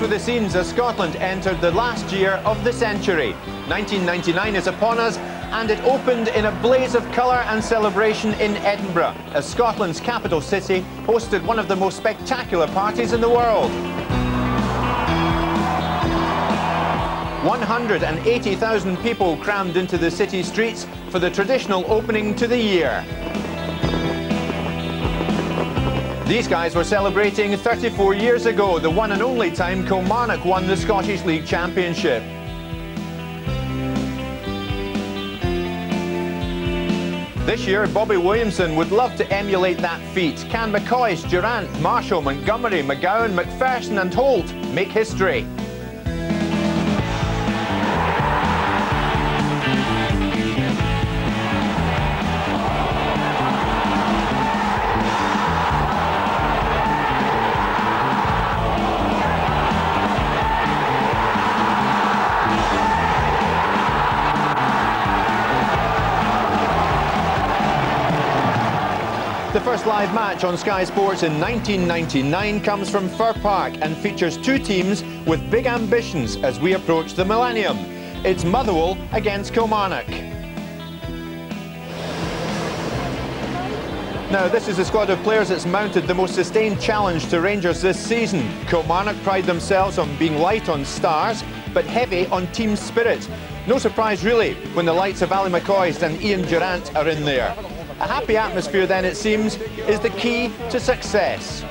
were the scenes as Scotland entered the last year of the century. 1999 is upon us, and it opened in a blaze of colour and celebration in Edinburgh, as Scotland's capital city hosted one of the most spectacular parties in the world. 180,000 people crammed into the city streets for the traditional opening to the year. These guys were celebrating 34 years ago, the one and only time Kilmarnock won the Scottish League Championship. This year, Bobby Williamson would love to emulate that feat. Can McCoist, Durrant, Marshall, Montgomery, McGowne, MacPherson and Holt make history? The first live match on Sky Sports in 1999 comes from Fir Park and features two teams with big ambitions as we approach the millennium. It's Motherwell against Kilmarnock. Now, this is a squad of players that's mounted the most sustained challenge to Rangers this season. Kilmarnock pride themselves on being light on stars, but heavy on team spirit. No surprise, really, when the likes of Ali McCoist and Ian Durrant are in there. A happy atmosphere, then, it seems, is the key to success.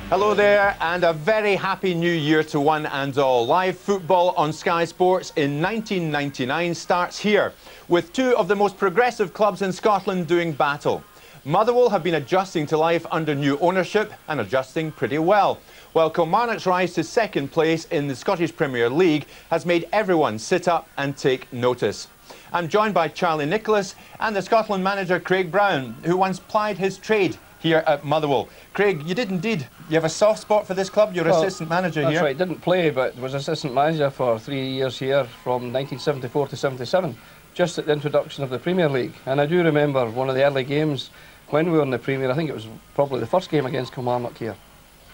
Hello there, and a very happy new year to one and all. Live football on Sky Sports in 1999 starts here, with two of the most progressive clubs in Scotland doing battle. Motherwell have been adjusting to life under new ownership and adjusting pretty well, while Kilmarnock's rise to second place in the Scottish Premier League has made everyone sit up and take notice. I'm joined by Charlie Nicholas and the Scotland manager Craig Brown, who once plied his trade here at Motherwell. Craig, you did indeed. You have a soft spot for this club. You're assistant manager here. That's right. Didn't play, but was assistant manager for 3 years here from 1974 to 77, just at the introduction of the Premier League. And I do remember one of the early games when we were in the Premier. I think it was probably the first game against Kilmarnock here.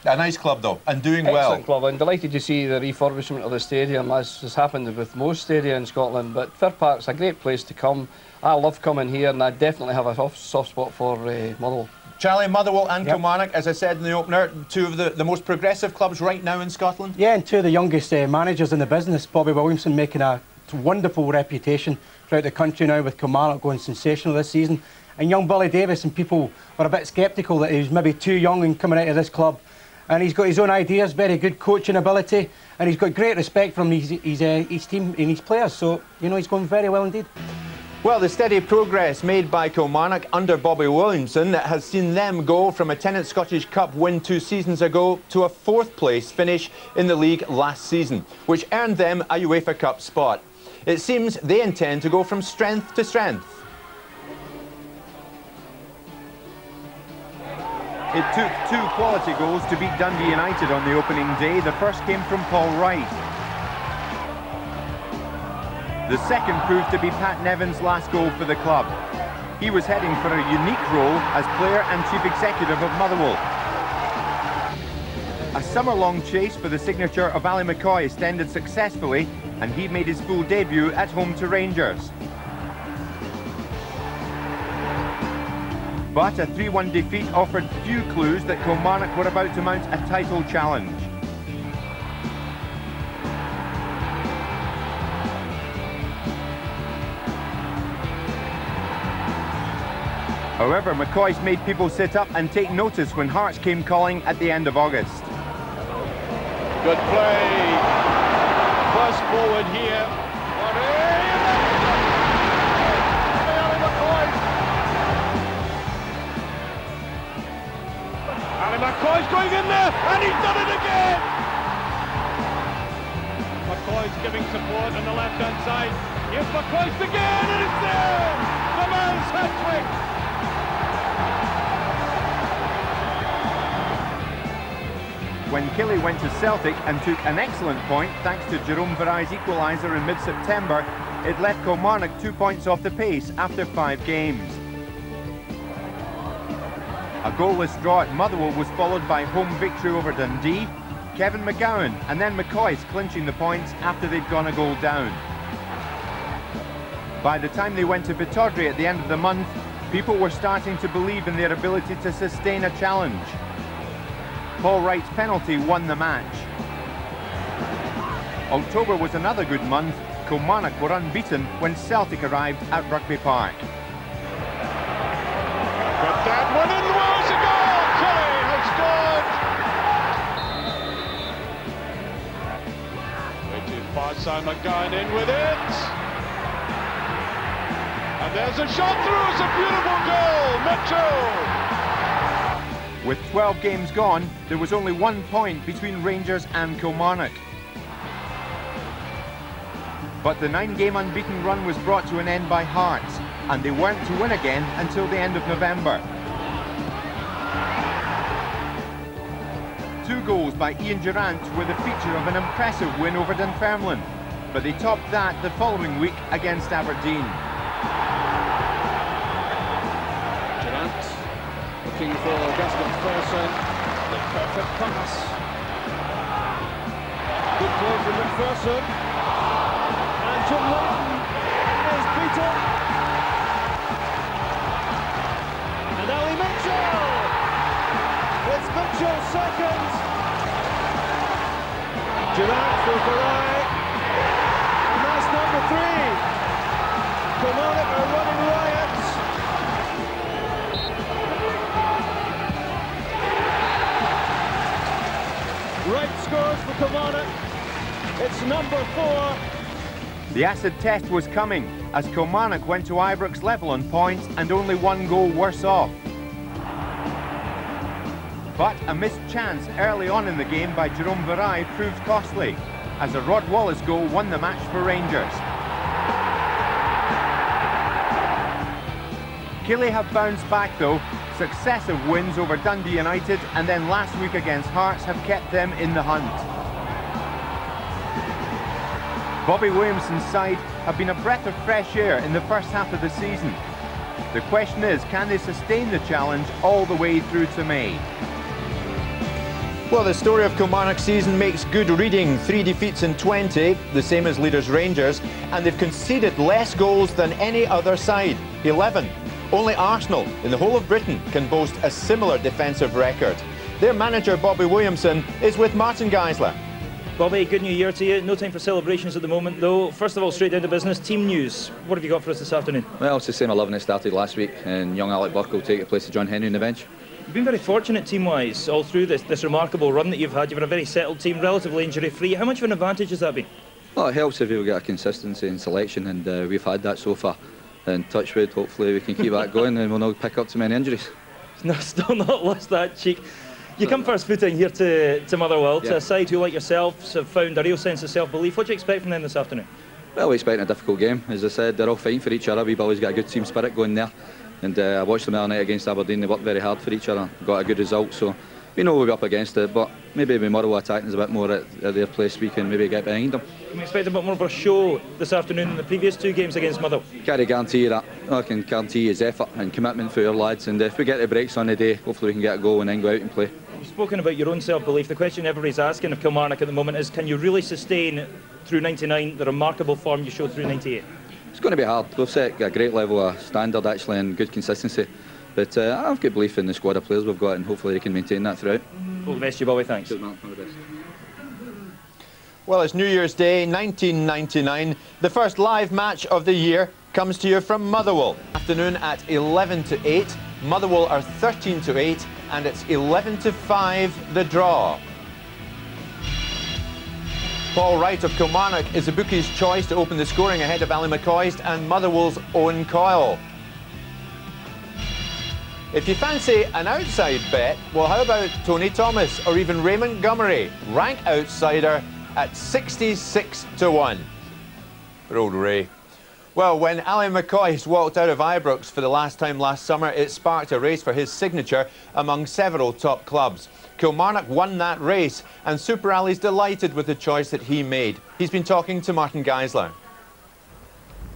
A nice club, though, and doing well. Excellent club. I'm delighted to see the refurbishment of the stadium, as has happened with most stadia in Scotland. But Fir Park's a great place to come. I love coming here, and I definitely have a soft spot for Motherwell. Charlie, Motherwell and Kilmarnock, as I said in the opener, two of the most progressive clubs right now in Scotland. Yeah, and two of the youngest managers in the business. Bobby Williamson making a wonderful reputation throughout the country now, with Kilmarnock going sensational this season. And young Billy Davis, and people were a bit sceptical that he was maybe too young and coming out of this club. And he's got his own ideas, very good coaching ability, and he's got great respect from his team and his players. So, you know, he's going very well indeed. Well, the steady progress made by Kilmarnock under Bobby Williamson has seen them go from a Tennant Scottish Cup win 2 seasons ago to a 4th place finish in the league last season, which earned them a UEFA Cup spot. It seems they intend to go from strength to strength. It took 2 quality goals to beat Dundee United on the opening day. The first came from Paul Wright. The second proved to be Pat Nevin's last goal for the club. He was heading for a unique role as player and chief executive of Motherwell. A summer-long chase for the signature of Ali McCoist ended successfully, and he made his full debut at home to Rangers. But a 3-1 defeat offered few clues that Kilmarnock were about to mount a title challenge. However, McCoist made people sit up and take notice when Hearts came calling at the end of August. Good play. First forward here. McCoist going in there, and he's done it again! McCoist giving support on the left-hand side. Here's McCoist again, and it's there! The man's hat-trick! When Killie went to Celtic and took an excellent point thanks to Jerome Varai's equaliser in mid-September, it left Kilmarnock 2 points off the pace after 5 games. A goalless draw at Motherwell was followed by home victory over Dundee, Kevin McGowne and then McCoist clinching the points after they'd gone a goal down. By the time they went to Pittodrie at the end of the month, people were starting to believe in their ability to sustain a challenge. Paul Wright's penalty won the match. October was another good month. Kilmarnock were unbeaten when Celtic arrived at Rugby Park. But that one in was a goal! Killie has scored! Way too far side, McGowne in with it. And there's a shot through, it's a beautiful goal, Mitchell! With 12 games gone, there was only 1 point between Rangers and Kilmarnock. But the 9-game unbeaten run was brought to an end by Hearts, and they weren't to win again until the end of November. 2 goals by Ian Durrant were the feature of an impressive win over Dunfermline, but they topped that the following week against Aberdeen. Durrant looking for MacPherson, the perfect pass. Good play from MacPherson. And John Leighton is beaten. And Ali Mitchell! It's Mitchell's second. Durrant for Wright. And that's number 3. Kilmarnock are running riots. Wright scores for Kilmarnock. It's number 4. The acid test was coming as Kilmarnock went to Ibrox level on points and only 1 goal worse off. But a missed chance early on in the game by Jerome Varai proved costly, as a Rod Wallace goal won the match for Rangers. Killie have bounced back though. Successive wins over Dundee United and then last week against Hearts have kept them in the hunt. Bobby Williamson's side have been a breath of fresh air in the first half of the season. The question is, can they sustain the challenge all the way through to May? Well, the story of Kilmarnock's season makes good reading. 3 defeats in 20, the same as leaders Rangers, and they've conceded less goals than any other side, 11. Only Arsenal in the whole of Britain can boast a similar defensive record. Their manager, Bobby Williamson, is with Martin Geisler. Bobby, good new year to you. No time for celebrations at the moment, though. First of all, straight down to business. Team news. What have you got for us this afternoon? Well, it's the same 11 that started last week, and young Alec Burke will take the place of John Henry on the bench. You've been very fortunate team-wise all through this remarkable run that you've had. You've had a very settled team, relatively injury-free. How much of an advantage has that been? Well, it helps if you've got a consistency in selection, and we've had that so far. And touch wood, hopefully we can keep that going and we'll not pick up too many injuries. No, still not lost that cheek. You come first footing here to Motherwell, to a side who, like yourselves, have found a real sense of self-belief. What do you expect from them this afternoon? Well, we're expecting a difficult game. As I said, they're all fighting for each other. We've always got a good team spirit going there. And I watched them the other night against Aberdeen. They worked very hard for each other, got a good result. So we know we'll be up against it, but maybe with Motherwell attacking is a bit more at their place, we can maybe get behind them. Can we expect a bit more of a show this afternoon than the previous 2 games against Motherwell? Can't guarantee you that. All I can guarantee you is effort and commitment for our lads, and if we get the breaks on the day, hopefully we can get a goal and then go out and play. You've spoken about your own self-belief. The question everybody's asking of Kilmarnock at the moment is, can you really sustain through 99 the remarkable form you showed through 98? It's going to be hard. We've set a great level of standard actually and good consistency. But I have good belief in the squad of players we've got, and hopefully they can maintain that throughout. All the best to you, Bobby. Thanks. Good man. All the best. Well, it's New Year's Day 1999. The first live match of the year comes to you from Motherwell. Afternoon at 11 to 8. Motherwell are 13 to 8, and it's 11 to 5 the draw. Paul Wright of Kilmarnock is the bookie's choice to open the scoring ahead of Ali McCoist and Motherwell's Owen Coyle. If you fancy an outside bet, well, how about Tony Thomas or even Ray Montgomery? Rank outsider at 66 to 1. For old Ray. Well, when Ali McCoist walked out of Ibrox for the last time last summer, it sparked a race for his signature among several top clubs. Kilmarnock won that race, and Super Ali's delighted with the choice that he made. He's been talking to Martin Geisler.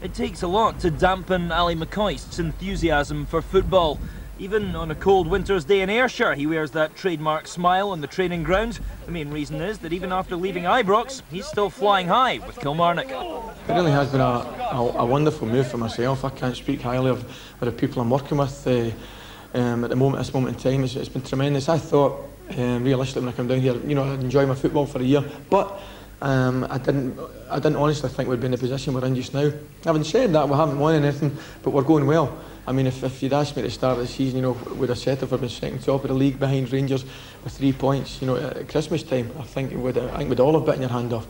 It takes a lot to dampen Ali McCoist's enthusiasm for football. Even on a cold winter's day in Ayrshire, he wears that trademark smile on the training ground. The main reason is that even after leaving Ibrox, he's still flying high with Kilmarnock. It really has been a wonderful move for myself. I can't speak highly of the people I'm working with at this moment in time. It's been tremendous. I thought, realistically, when I come down here, you know, I'd enjoy my football for a year, but I didn't honestly think we'd be in the position we're in just now. Having said that, we haven't won anything, but we're going well. I mean, if you'd asked me at the start of the season, you know, would have settled for being second top of the league behind Rangers with 3 points, you know, at Christmas time, I think we'd all have bitten your hand off.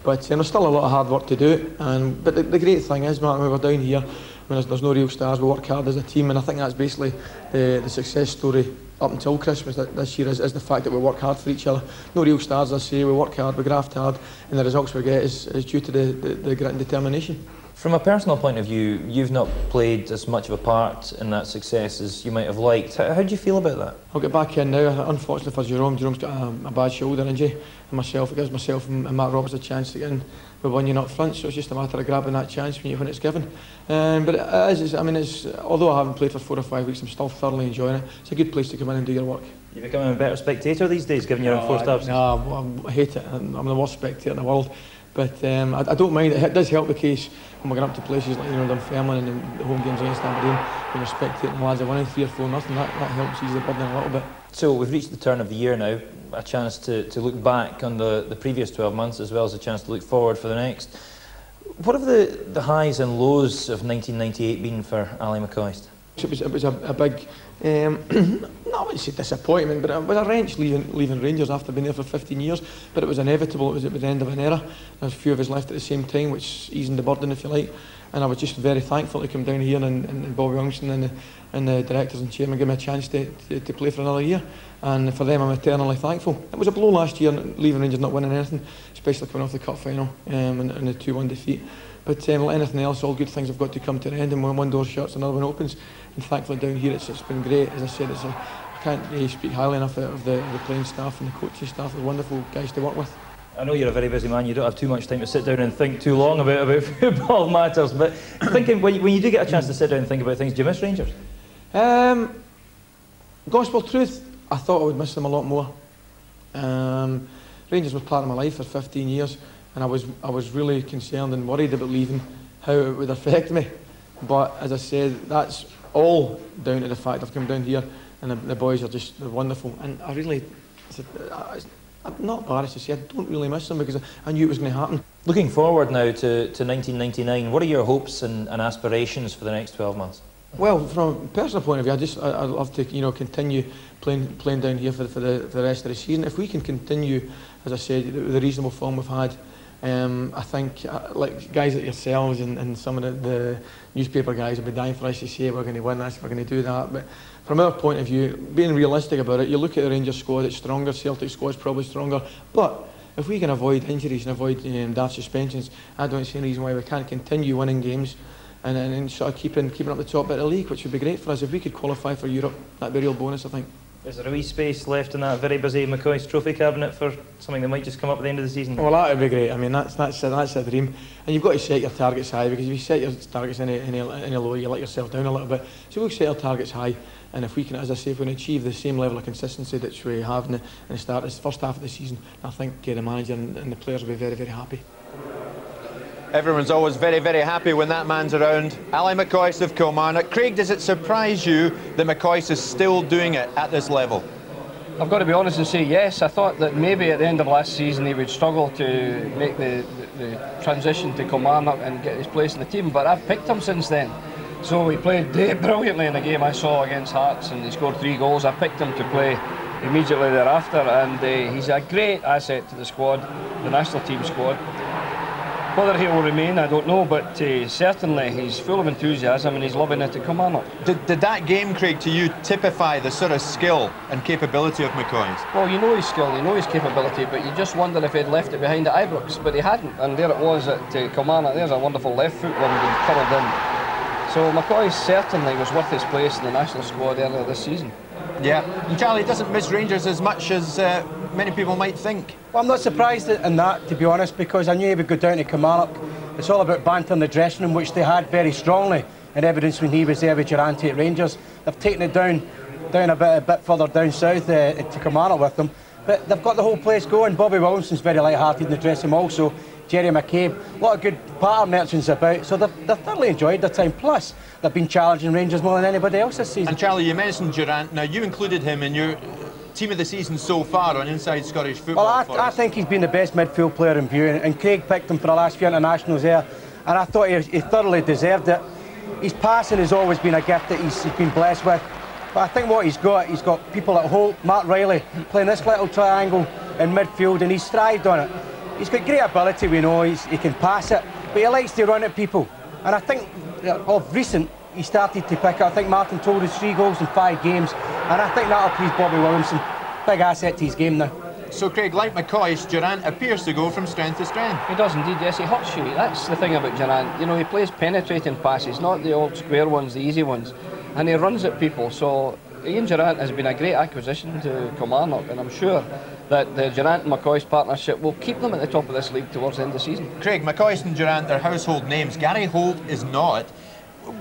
But there's still a lot of hard work to do. But the great thing is, Martin, when we're down here, when there's no real stars, we work hard as a team, and I think that's basically the success story up until Christmas this year is the fact that we work hard for each other. No real stars, I say. We work hard, we graft hard, and the results we get is due to the grit and determination. From a personal point of view, you've not played as much of a part in that success as you might have liked. How do you feel about that? I'll get back in now. Unfortunately for Jerome's got a bad shoulder injury, and it gives myself and Matt Roberts a chance to get in with 1 year up front, so it's just a matter of grabbing that chance when it's given. But although I haven't played for 4 or 5 weeks, I'm still thoroughly enjoying it. It's a good place to come in and do your work. You're becoming a better spectator these days, given your enforced absence? No, I hate it. I'm the worst spectator in the world. But I don't mind. It does help the case when we're going up to places like, you know, Dunfermline and the home games against Aberdeen, when you're spectating the lads are winning 3 or 4 nothing. That helps ease the burden a little bit. So we've reached the turn of the year now, a chance to look back on the previous 12 months as well as a chance to look forward for the next. What have the highs and lows of 1998 been for Ali McCoist? It was a big, I wouldn't say disappointment, but it was a wrench leaving Rangers after being there for 15 years. But it was inevitable. It was at the end of an era. There was a few of us left at the same time, which eased the burden, if you like. And I was just very thankful to come down here and Bobby Youngson and the directors and chairman gave me a chance to play for another year. And for them, I'm eternally thankful. It was a blow last year, leaving Rangers not winning anything, especially coming off the cup final and the 2-1 defeat. But like anything else, all good things have got to come to an end, and when one door shuts, another one opens. And thankfully down here, it's been great. As I said, I can't speak highly enough of the playing staff and the coaching staff. They're wonderful guys to work with. I know you're a very busy man, you don't have too much time to sit down and think too long about football matters, but thinking when you do get a chance to sit down and think about things, do you miss Rangers? Gospel truth, I thought I would miss them a lot more. Rangers were part of my life for 15 years, and I was really concerned and worried about leaving, how it would affect me. But as I said, that's all down to the fact I've come down here, and the boys are they're wonderful. And I really, I'm not embarrassed to say I don't really miss them, because I knew it was going to happen. Looking forward now to 1999, what are your hopes and aspirations for the next 12 months? Well, from a personal point of view, I'd love to continue playing down here for the rest of the season. If we can continue, as I said, the reasonable form we've had, I think like guys like yourselves and some of the newspaper guys will be dying for us to say we're going to win this, we're going to do that. But from our point of view, being realistic about it, you look at the Rangers squad, it's stronger, Celtic squad's probably stronger. But if we can avoid injuries and avoid daft suspensions, I don't see any reason why we can't continue winning games and sort of keeping up the top bit of the league, which would be great for us. If we could qualify for Europe, that'd be a real bonus, I think. Is there a wee space left in that very busy McCoist trophy cabinet for something that might just come up at the end of the season? Well, that would be great. I mean, that's a dream. And you've got to set your targets high, because if you set your targets any lower, you let yourself down a little bit. So we'll set our targets high, and if we can, as I say, if we can achieve the same level of consistency that we have in the first half of the season, I think the manager and the players will be very, very happy. Everyone's always very, very happy when that man's around. Ali McCoist of Kilmarnock. Craig, does it surprise you that McCoist is still doing it at this level? I've got to be honest and say yes. I thought that maybe at the end of last season he would struggle to make the transition to Kilmarnock and get his place in the team, but I've picked him since then. So he played brilliantly in the game I saw against Hearts, and he scored 3 goals. I picked him to play immediately thereafter, and he's a great asset to the squad, the national team squad. Whether he will remain, I don't know, but certainly he's full of enthusiasm and he's loving it at Kilmarnock. Did that game, Craig, to you typify the sort of skill and capability of McCoist? Well, you know his skill, you know his capability, but you just wonder if he'd left it behind at Ibrox, but he hadn't, and there it was at Kilmarnock. There's a wonderful left foot one being curled in. So McCoist certainly was worth his place in the national squad earlier this season. Yeah, and Charlie doesn't miss Rangers as much as many people might think. Well, I'm not surprised in that, to be honest, because I knew he would go down to Kilmarnock It's all about banter in the dressing room, which they had very strongly in evidence when he was there with Durrant at Rangers. They've taken it down a bit further down south to Kilmarnock with them. But they've got the whole place going. Bobby Williamson's very light-hearted in the dressing room also. Jerry McCabe, a lot of good pattern merchants about, so they've thoroughly enjoyed their time. Plus, they've been challenging Rangers more than anybody else this season. And Charlie, you mentioned Durrant. Now, you included him in your team of the season so far on Inside Scottish Football. Well, I think he's been the best midfield player in view, and Craig picked him for the last few internationals there, and I thought he thoroughly deserved it. His passing has always been a gift that he's been blessed with. But I think what he's got people at Holt, Reilly, playing this little triangle in midfield, and he's thrived on it. He's got great ability, we know, he can pass it, but he likes to run at people. And I think, of recent, he started to pick it. I think Martin told us 3 goals in 5 games, and I think that'll please Bobby Williamson. Big asset to his game now. So, Craig, like McCoist, Durrant appears to go from strength to strength. He does indeed, yes, he hurts you. That's the thing about Durrant. You know, he plays penetrating passes, not the old square ones, the easy ones. And he runs at people, so Ian Durrant has been a great acquisition to Kilmarnock, and I'm sure that the Durrant and McCoist partnership will keep them at the top of this league towards the end of the season. Craig, McCoist and Durrant, they're household names. Gary Holt is not.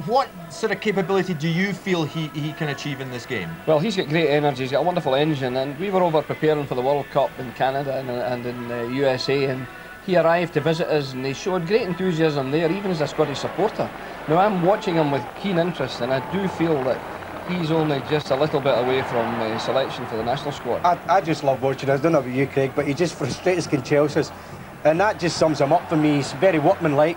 What sort of capability do you feel he can achieve in this game? Well, he's got great energy, he's got a wonderful engine, and we were over preparing for the World Cup in Canada and in the USA, and he arrived to visit us, and he showed great enthusiasm there, even as a Scottish supporter. Now, I'm watching him with keen interest, and I do feel that he's only just a little bit away from selection for the national squad. I just love watching us. I don't know about you, Craig, but he just frustrates Kinchelsea, and that just sums him up for me. He's very workmanlike,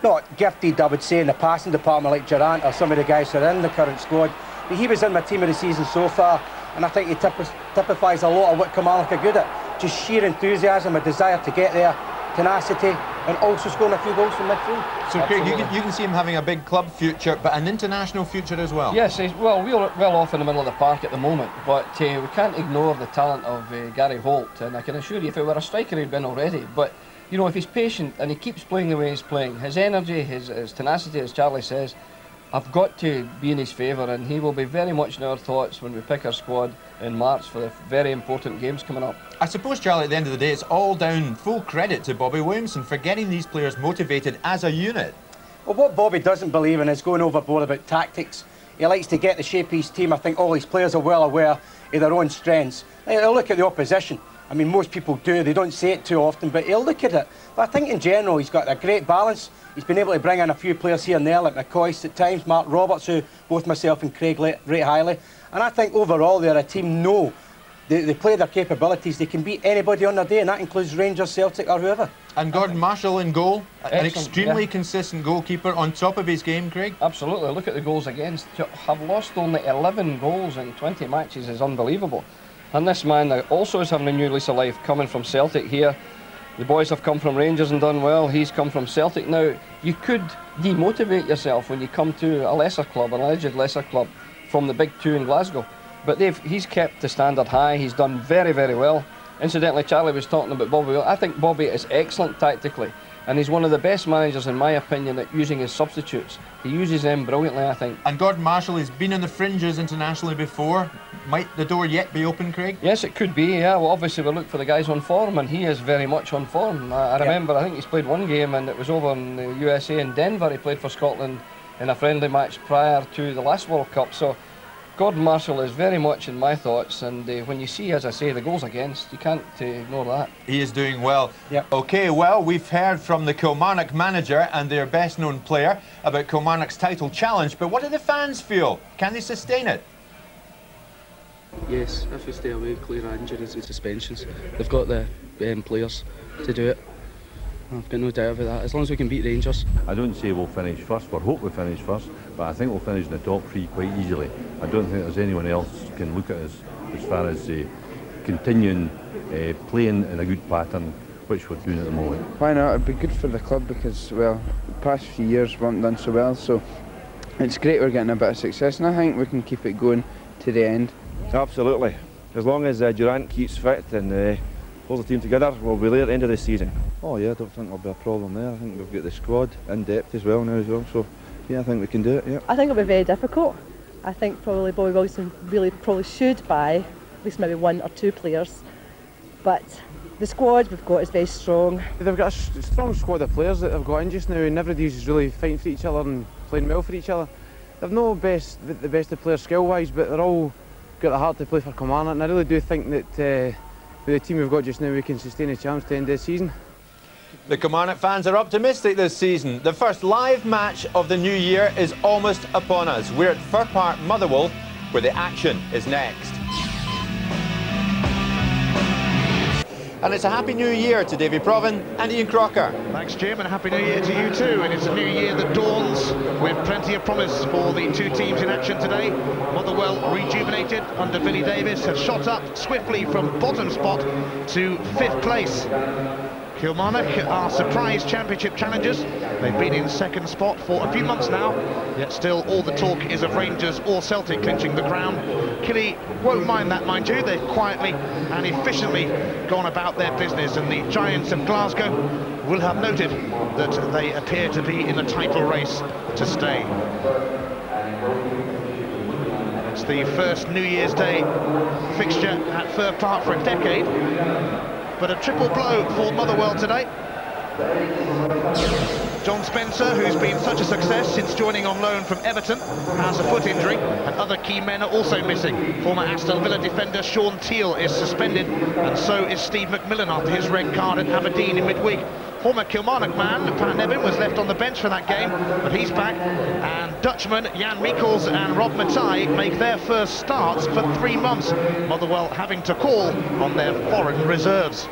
not gifted, I would say, in the passing department like Durrant or some of the guys who are in the current squad. But he was in my team of the season so far, and I think he typifies a lot of what Kilmarnock are good at. Just sheer enthusiasm, a desire to get there, tenacity, and also scoring a few goals from midfield. So, Craig, you can see him having a big club future, but an international future as well. Yes, well, we're well off in the middle of the park at the moment, but we can't ignore the talent of Gary Holt, and I can assure you, if it were a striker, he'd been already. But, you know, if he's patient and he keeps playing the way he's playing, his energy, his tenacity, as Charlie says, have got to be in his favour, and he will be very much in our thoughts when we pick our squad in March for the very important games coming up. I suppose, Charlie, at the end of the day, it's all down, full credit to Bobby Williamson for getting these players motivated as a unit. Well, what Bobby doesn't believe in is going overboard about tactics. He likes to get the shape of his team. I think all his players are well aware of their own strengths. He'll look at the opposition. I mean, most people do. They don't say it too often, but he'll look at it. But I think in general, he's got a great balance. He's been able to bring in a few players here and there, like McCoist at times, Mark Roberts, who both myself and Craig rate highly. And I think overall, they're a team they play their capabilities. They can beat anybody on their day, and that includes Rangers, Celtic, or whoever. And Gordon Marshall in goal, an Excellent, extremely consistent goalkeeper on top of his game, Craig. Absolutely. Look at the goals against. To have lost only 11 goals in 20 matches is unbelievable. And this man also is having a new lease of life, coming from Celtic here. The boys have come from Rangers and done well. He's come from Celtic. Now, you could demotivate yourself when you come to a lesser club, an alleged lesser club, from the big 2 in Glasgow. But he's kept the standard high. He's done very, very well. Incidentally, Charlie was talking about Bobby. I think Bobby is excellent tactically, and he's one of the best managers, in my opinion, at using his substitutes. He uses them brilliantly, I think. And Gordon Marshall has been on the fringes internationally before. Might the door yet be open, Craig? Yes, it could be, yeah. Well, obviously we look for the guys on form, and he is very much on form. I remember, I think he's played one game, and it was over in the USA in Denver. He played for Scotland in a friendly match prior to the last World Cup. So Gordon Marshall is very much in my thoughts, and when you see, as I say, the goals against, you can't ignore that. He is doing well. Yep. OK, well, we've heard from the Kilmarnock manager and their best-known player about Kilmarnock's title challenge, but what do the fans feel? Can they sustain it? Yes, if we stay away, clear our injuries and suspensions. They've got the players to do it. I've got no doubt about that, as long as we can beat Rangers. I don't say we'll finish first, or hope we finish first, but I think we'll finish in the top 3 quite easily. I don't think there's anyone else can look at us as far as continuing playing in a good pattern, which we're doing at the moment. Why not? It'd be good for the club because, well, the past few years weren't done so well, so it's great we're getting a bit of success, and I think we can keep it going to the end. Absolutely. As long as Durrant keeps fit and holds the team together, we'll be there at the end of the season. Oh yeah, I don't think there'll be a problem there. I think we've got the squad in depth as well now as well, so yeah, I think we can do it, yeah. I think it'll be very difficult. I think probably Bobby Wilson really should buy at least maybe 1 or 2 players, but The squad we've got is very strong. They've got a strong squad of players that they've got in just now, and everybody's really fighting for each other and playing well for each other. They've no the best of players skill-wise, but they're all got the heart to play for Kilmarnock, and I really do think that with the team we've got just now, we can sustain a chance to end this season. The Kilmarnock fans are optimistic this season. The first live match of the new year is almost upon us. We're at Fir Park, Motherwell, where the action is next. And it's a happy new year to Davy Provan and Ian Crocker. Thanks, Jim, and a happy new year to you too. And it's a new year that dawns with plenty of promise for the two teams in action today. Motherwell, rejuvenated under Billy Davies, have shot up swiftly from bottom spot to 5th place. Kilmarnock are surprise championship challengers. They've been in 2nd spot for a few months now, yet still all the talk is of Rangers or Celtic clinching the crown. Killie won't mind that, mind you. They've quietly and efficiently gone about their business, and the Giants of Glasgow will have noted that they appear to be in the title race to stay. It's the first New Year's Day fixture at Fir Park for a decade. But a triple blow for Motherwell today. John Spencer, who's been such a success since joining on loan from Everton, has a foot injury, and other key men are also missing. Former Aston Villa defender Sean Teale is suspended, and so is Steve McMillan after his red card at Aberdeen in midweek. Former Kilmarnock man, Pat Nevin, was left on the bench for that game, but he's back. And Dutchmen Jan Michels and Rob Matai make their first starts for 3 months. Motherwell having to call on their foreign reserves.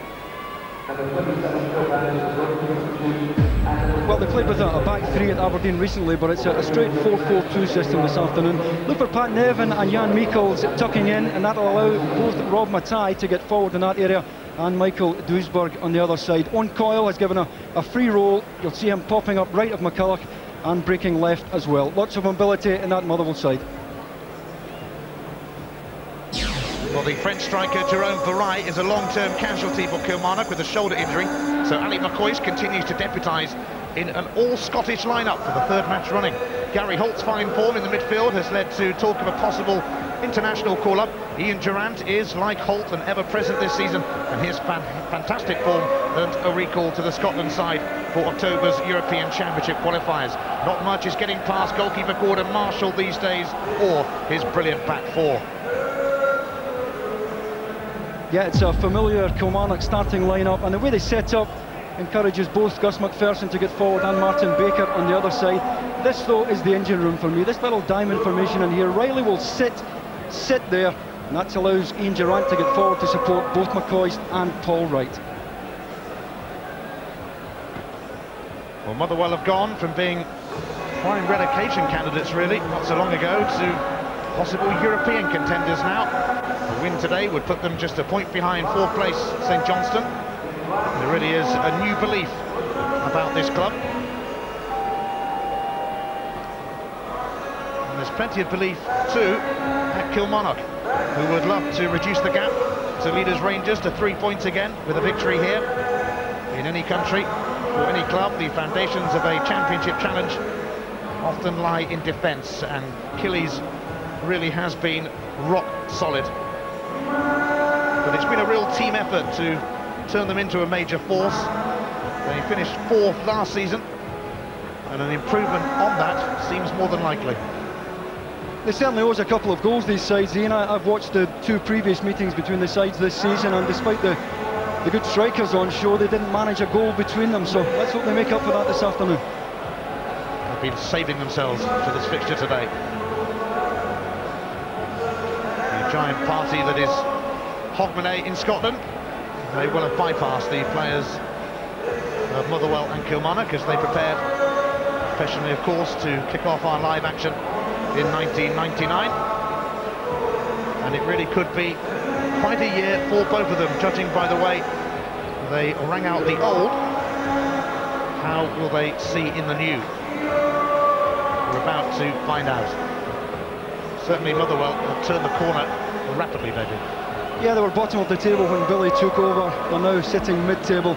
Well, they played with a back three at Aberdeen recently, but it's a straight 4-4-2 system this afternoon. Look for Pat Nevin and Jan Michels tucking in, and that'll allow both Rob Matai to get forward in that area and Michael Duisberg on the other side. Owen Coyle has given a free roll. You'll see him popping up right of McCulloch and breaking left as well. Lots of mobility in that Motherwell side. Well, the French striker Jerome Wright is a long-term casualty for Kilmarnock with a shoulder injury, so Ali McCoist continues to deputise in an all-Scottish lineup for the 3rd match running. Gary Holt's fine form in the midfield has led to talk of a possible international call-up. Ian Durrant is, like Holt, and ever-present this season, and his fantastic form earned a recall to the Scotland side for October's European Championship qualifiers. Not much is getting past goalkeeper Gordon Marshall these days, or his brilliant back four. Yeah, it's a familiar Kilmarnock starting lineup, and the way they set up encourages both Gus MacPherson to get forward and Martin Baker on the other side. This, though, is the engine room for me. This little diamond formation in here. Reilly will sit there, and that allows Ian Durrant to get forward to support both McCoist and Paul Wright. Well, Motherwell have gone from being prime relegation candidates, really, not so long ago, to possible European contenders now. A win today would put them just a point behind 4th place St Johnstone. There really is a new belief about this club. And there's plenty of belief, too, at Kilmarnock, who would love to reduce the gap to leaders Rangers to 3 points again with a victory here. In any country or any club, the foundations of a championship challenge often lie in defence, and Killie's really has been rock solid. But it's been a real team effort to turn them into a major force. They finished 4th last season, and an improvement on that seems more than likely. They certainly owes a couple of goals, these sides, Ian. I've watched the 2 previous meetings between the sides this season, and despite the good strikers on show, they didn't manage a goal between them, so let's hope they make up for that this afternoon. They've been saving themselves for this fixture today. The giant party that is Hogmanay in Scotland, they will have bypassed the players of Motherwell and Kilmarnock as they prepared, professionally of course, to kick off our live action in 1999. And it really could be quite a year for both of them, judging by the way they rang out the old. How will they see in the new? We're about to find out. Certainly Motherwell have turned the corner rapidly, maybe. Yeah, they were bottom of the table when Billy took over. They're now sitting mid-table.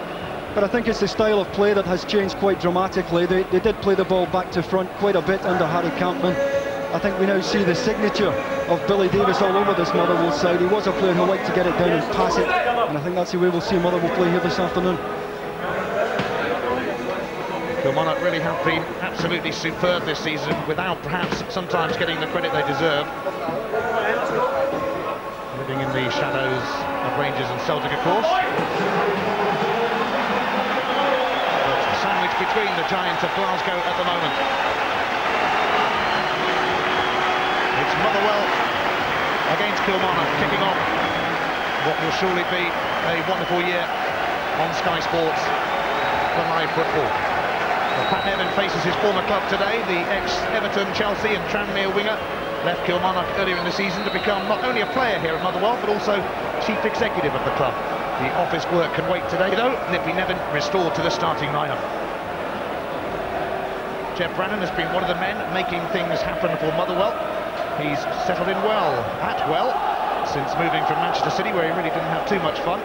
But I think it's the style of play that has changed quite dramatically. They did play the ball back to front quite a bit under Harry Campman. I think we now see the signature of Billy Davies all over this Motherwell side. He was a player who liked to get it down and pass it And I think that's the way we'll see Motherwell play here this afternoon. Kilmarnock really have been absolutely superb this season, without perhaps sometimes getting the credit they deserve. Living in the shadows of Rangers and Celtic, of course. But sandwiched between the giants of Glasgow at the moment. It's Motherwell against Kilmarnock, kicking off what will surely be a wonderful year on Sky Sports for live football. Well, Pat Nevin faces his former club today. The ex-Everton, Chelsea and Tranmere winger left Kilmarnock earlier in the season to become not only a player here at Motherwell, but also chief executive of the club. The office work can wait today, though. Nippy Nevin restored to the starting lineup. Jeff Brannan has been one of the men making things happen for Motherwell. He's settled in well, since moving from Manchester City, where he really didn't have too much fun.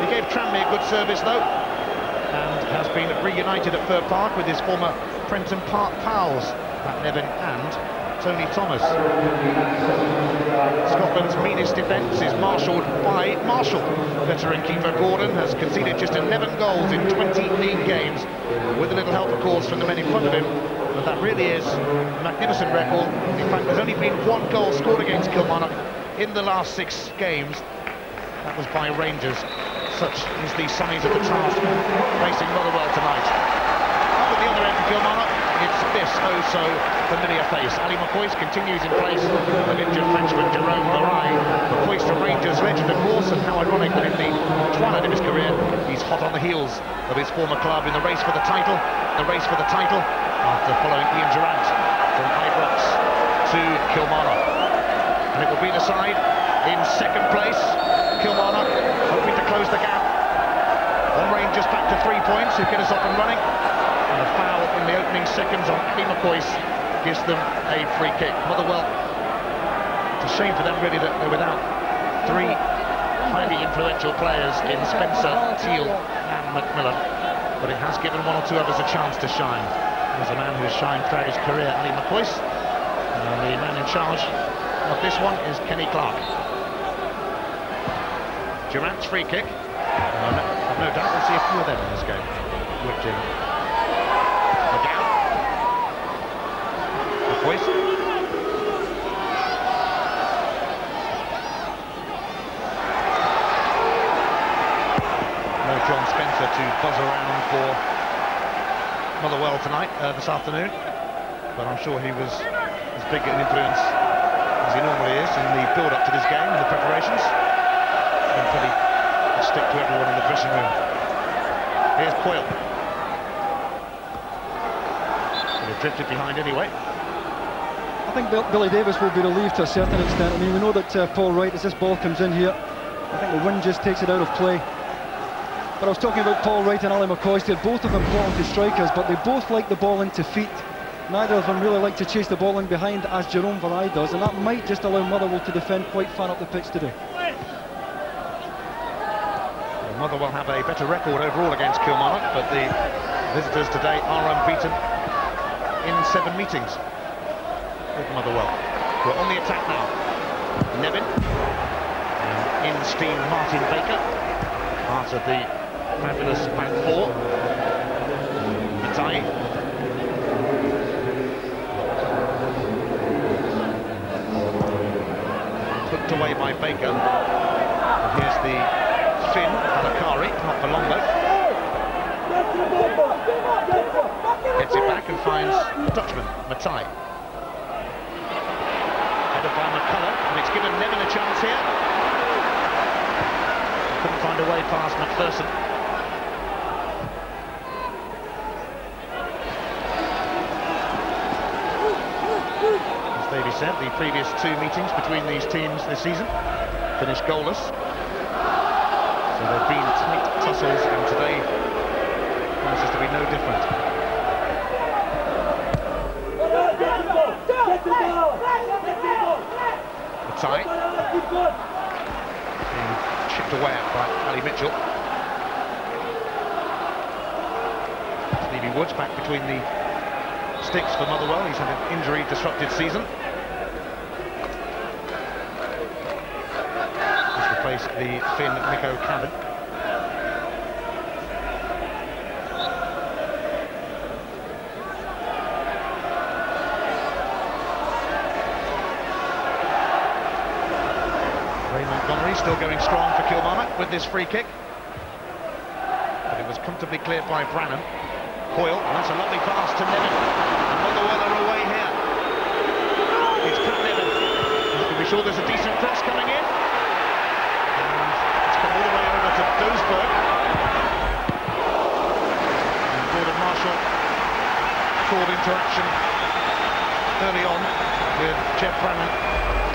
He gave Tranmere good service, though, and has been reunited at Fir Park with his former Prenton Park pals, Pat Nevin and Tony Thomas. Scotland's meanest defence is marshalled by Marshall. Veteran keeper Gordon has conceded just 11 goals in 20 league games, with a little help, of course, from the men in front of him. But that really is a magnificent record. In fact, there's only been one goal scored against Kilmarnock in the last 6 games. That was by Rangers. Such is the size of the task facing Motherwell tonight. Up at the other end of Kilmarnock, it's this oh-so-familiar face. Ali McCoist continues in place of injured Frenchman Jerome Marais. McCoist from Rangers legend, of course, and how ironic that in the twilight of his career, he's hot on the heels of his former club in the race for the title. After following Ian Durrant from Ibrox to Kilmarnock. And it will be the side in second place. Kilmarnock hoping to close the gap on Rangers back to 3 points, who get us up and running. And a foul in the opening seconds on Ali McCoist gives them a free kick. Motherwell, it's a shame for them really that they're without 3 highly influential players in Spencer, Teal and Macmillan, but it has given 1 or 2 others a chance to shine. There's a man who has shined throughout his career, Ali McCoist, and the man in charge of this one is Kenny Clark. Durant's free kick. I've no doubt we'll see a few of them in this game. McGowne. McCoist. No John Spencer to buzz around for Motherwell tonight, this afternoon, but I'm sure he was as big an influence as he normally is in the build-up to this game and the preparations. And probably stick to everyone in the dressing room. Here's Coyle. They've drifted behind anyway. I think Billy Davis will be relieved to a certain extent. I mean, we know that Paul Wright, as this ball comes in here, I think the wind just takes it out of play. But I was talking about Paul Wright and Ali McCoist. They're both of them quality strikers, but they both like the ball into feet. Neither of them really like to chase the ball in behind, as Jerome Marais does, and that might just allow Motherwell to defend quite far up the pitch today. Well, Motherwell have a better record overall against Kilmarnock, but the visitors today are unbeaten in 7 meetings with Motherwell. We're on the attack now. Nevin. In steam Martin Baker. Part of the fabulous back 4. Matai. Hooked away by Baker. And here's the Finn Alakari, not for long though. Gets it back and finds Dutchman, Matai. Headed by McCullough, and it's given Nevin a chance here. Couldn't find a way past MacPherson. As Davey said, the previous 2 meetings between these teams this season finished goalless. So there have been tight tussles, and today promises to be no different. Matai. Chipped away at by Ali Mitchell. Stevie Woods back between the sticks for Motherwell. He's had an injury-disrupted season. He's replaced the Finn Nico Cabin. still going strong for Kilmarnock with this free kick. But it was comfortably cleared by Brannan. Hoyle, and that's a lovely pass to Nevin. And Motherwell are away here. It's Pat Nevin. You can be sure there's a decent cross coming in. And it's come all the way over to Duisberg. And Gordon Marshall called into action early on with Jeff Brannan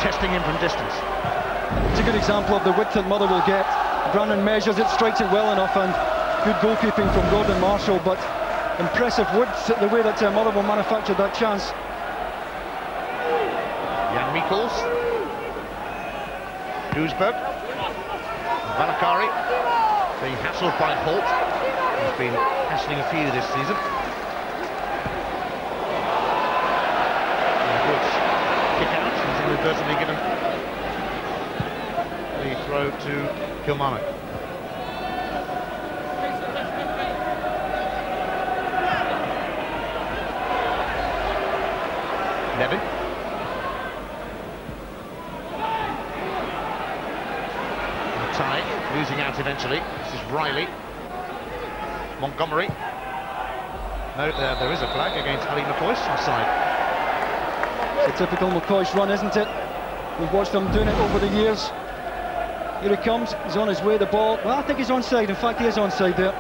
testing him from distance. It's a good example of the width that Motherwell get. Brannan measures it, strikes it well enough, and good goalkeeping from Gordon Marshall, but impressive width, the way that Motherwell manufactured that chance. Jan Mikkels, Duisberg, Valakari being hassled by Holt. He's been hassling a few this season. And Woods kick out, he's inadvertently given the throw to Kilmarnock. Nevin. Matai losing out eventually. This is Reilly. Montgomery. No, there is a flag against Ali McCoist offside. It's a typical McCoist run, isn't it? We've watched him doing it over the years. Here he comes, he's on his way, the ball. Well, I think he's onside. In fact, he is onside there.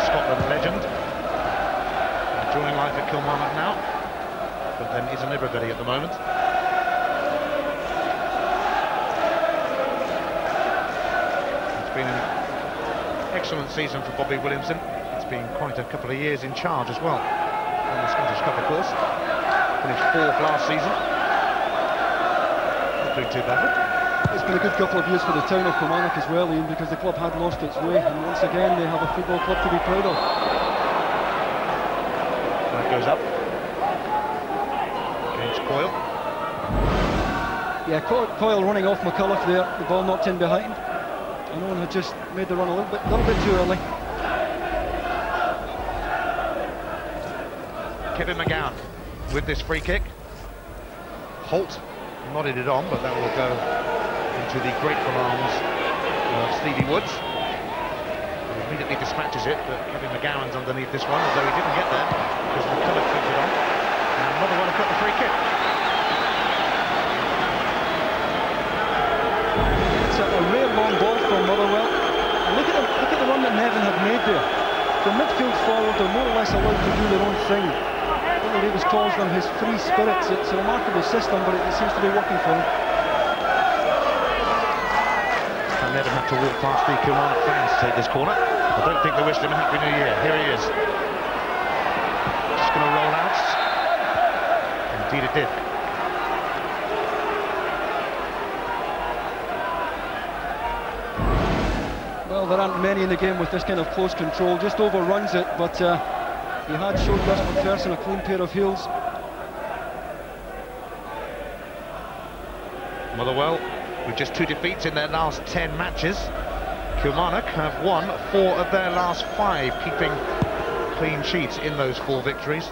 Scotland legend, enjoying life at Kilmarnock now, but then isn't everybody at the moment. It's been an excellent season for Bobby Williamson. It's been quite a couple of years in charge as well. On the Scottish Cup, of course. Finished 4th last season. Not doing too bad. It's been a good couple of years for the town of Kilmarnock as well, Ian, because the club had lost its way, and once again they have a football club to be proud of. That goes up against Coyle. Yeah, Coyle running off McCullough there, the ball knocked in behind. And Owen had just made the run a little bit too early. Kevin McGowne with this free kick. Holt nodded it on, but that will go into the grateful arms of Stevie Woods. He immediately dispatches it, but Kevin McGowan's underneath this one, although he didn't get there because McCullough flicked it on. And Motherwell have got the free kick. It's a real long ball from Motherwell. And look at the run that Nevin had made there. From midfield forward, they're more or less allowed to do their own thing. Billy Davis calls them his free spirits. It's a remarkable system, but it seems to be working for him. And Nevin had to walk past the Kilmarnock fans to take this corner. I don't think they wished him a Happy New Year. Here he is. Just going to roll out. Indeed it did. Well, there aren't many in the game with this kind of close control. Just overruns it, but he had showed Gus MacPherson a clean pair of heels. Motherwell with just 2 defeats in their last 10 matches. Kilmarnock have won 4 of their last 5, keeping clean sheets in those 4 victories.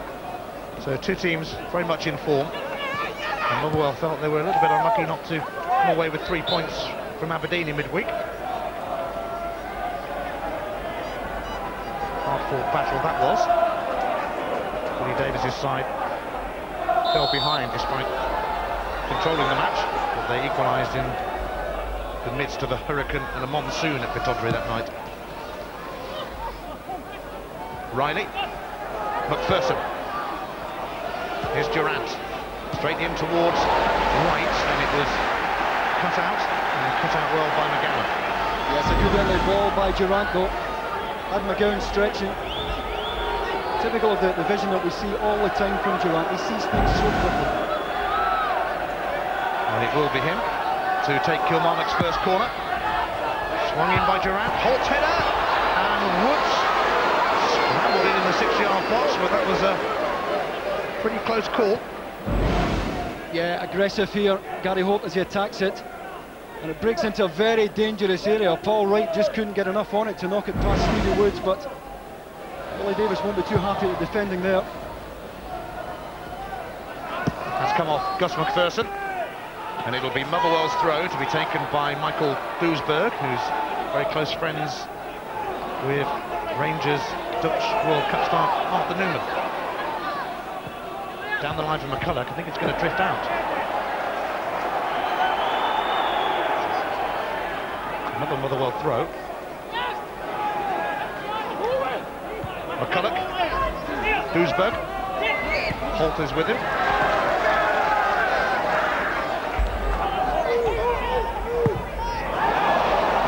So 2 teams very much in form. And Motherwell felt they were a little bit unlucky not to come away with 3 points from Aberdeen in midweek. Hard-fought battle that was. Billy Davis's side fell behind despite controlling the match, but they equalised in the midst of a hurricane and a monsoon at Pittodrie that night. Reilly, MacPherson. Here's Durrant, straight in towards Wright, and it was cut out, and cut out well by McGowne. Yes, a good early ball by Durrant though. Had McGowne stretching. Typical of the vision that we see all the time from Durrant. He sees things so quickly. And it will be him to take Kilmarnock's first corner. Swung in by Durrant, Holt header, and Woods scrambled in the 6-yard box, but that was a pretty close call. Yeah, aggressive here, Gary Holt, as he attacks it. And it breaks into a very dangerous area. Paul Wright just couldn't get enough on it to knock it past Stevie Woods, but Billy Davis won't be too happy with defending there. come off Gus MacPherson. And it'll be Motherwell's throw to be taken by Michael Doesburg, who's very close friends with Rangers Dutch World Cup star Arthur Newman. Down the line from McCulloch, I think it's going to drift out. Another Motherwell throw. McCulloch, Doesburg, Holt is with him.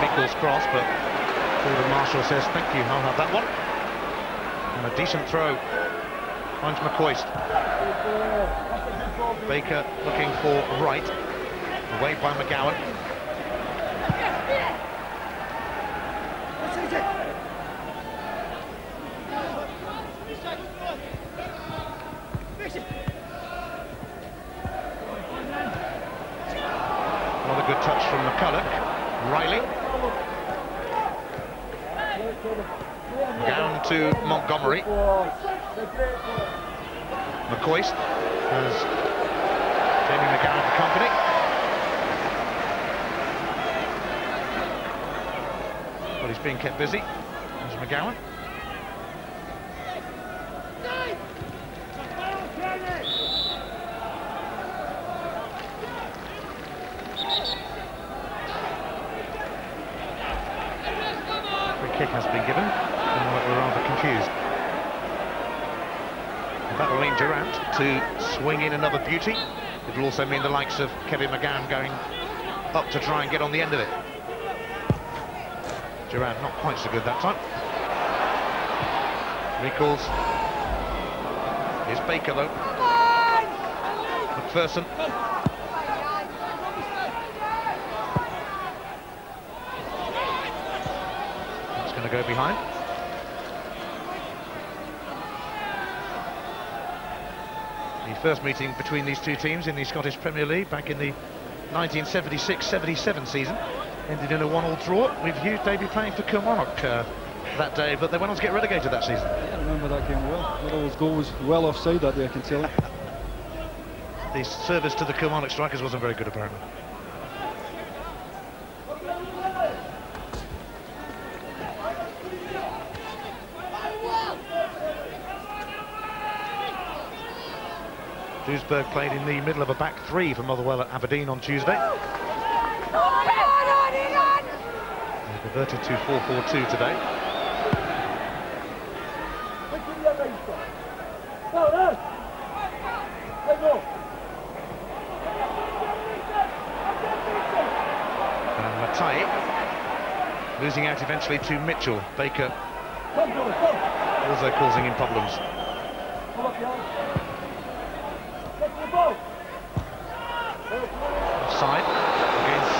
Michael's cross, but Gordon Marshall says thank you, I'll have that one. And a decent throw finds McCoist. Baker looking for Wright, away by McGowne. Another good touch from McCulloch. Reilly. Down to Montgomery. McCoist has Jamie McGowne for company. But he's being kept busy. There's McGowne. Free kick has been given, and we're rather confused. That will mean Durrant to swing in another beauty. It will also mean the likes of Kevin McGowne going up to try and get on the end of it. Durrant not quite so good that time. Recalls. Here's Baker though. MacPherson. It's going to go behind. The first meeting between these two teams in the Scottish Premier League back in the 1976-77 season ended in a 1-1 draw, with Hugh Davey playing for Kilmarnock that day, but they went on to get relegated that season. Yeah, I remember that game well. Little's goal was well offside that day, I can tell you. The service to the Kilmarnock strikers wasn't very good, apparently. Doesburg played in the middle of a back three for Motherwell at Aberdeen on Tuesday. They reverted to 4-4-2 today. And Monty losing out eventually to Mitchell. Baker also causing him problems. Offside against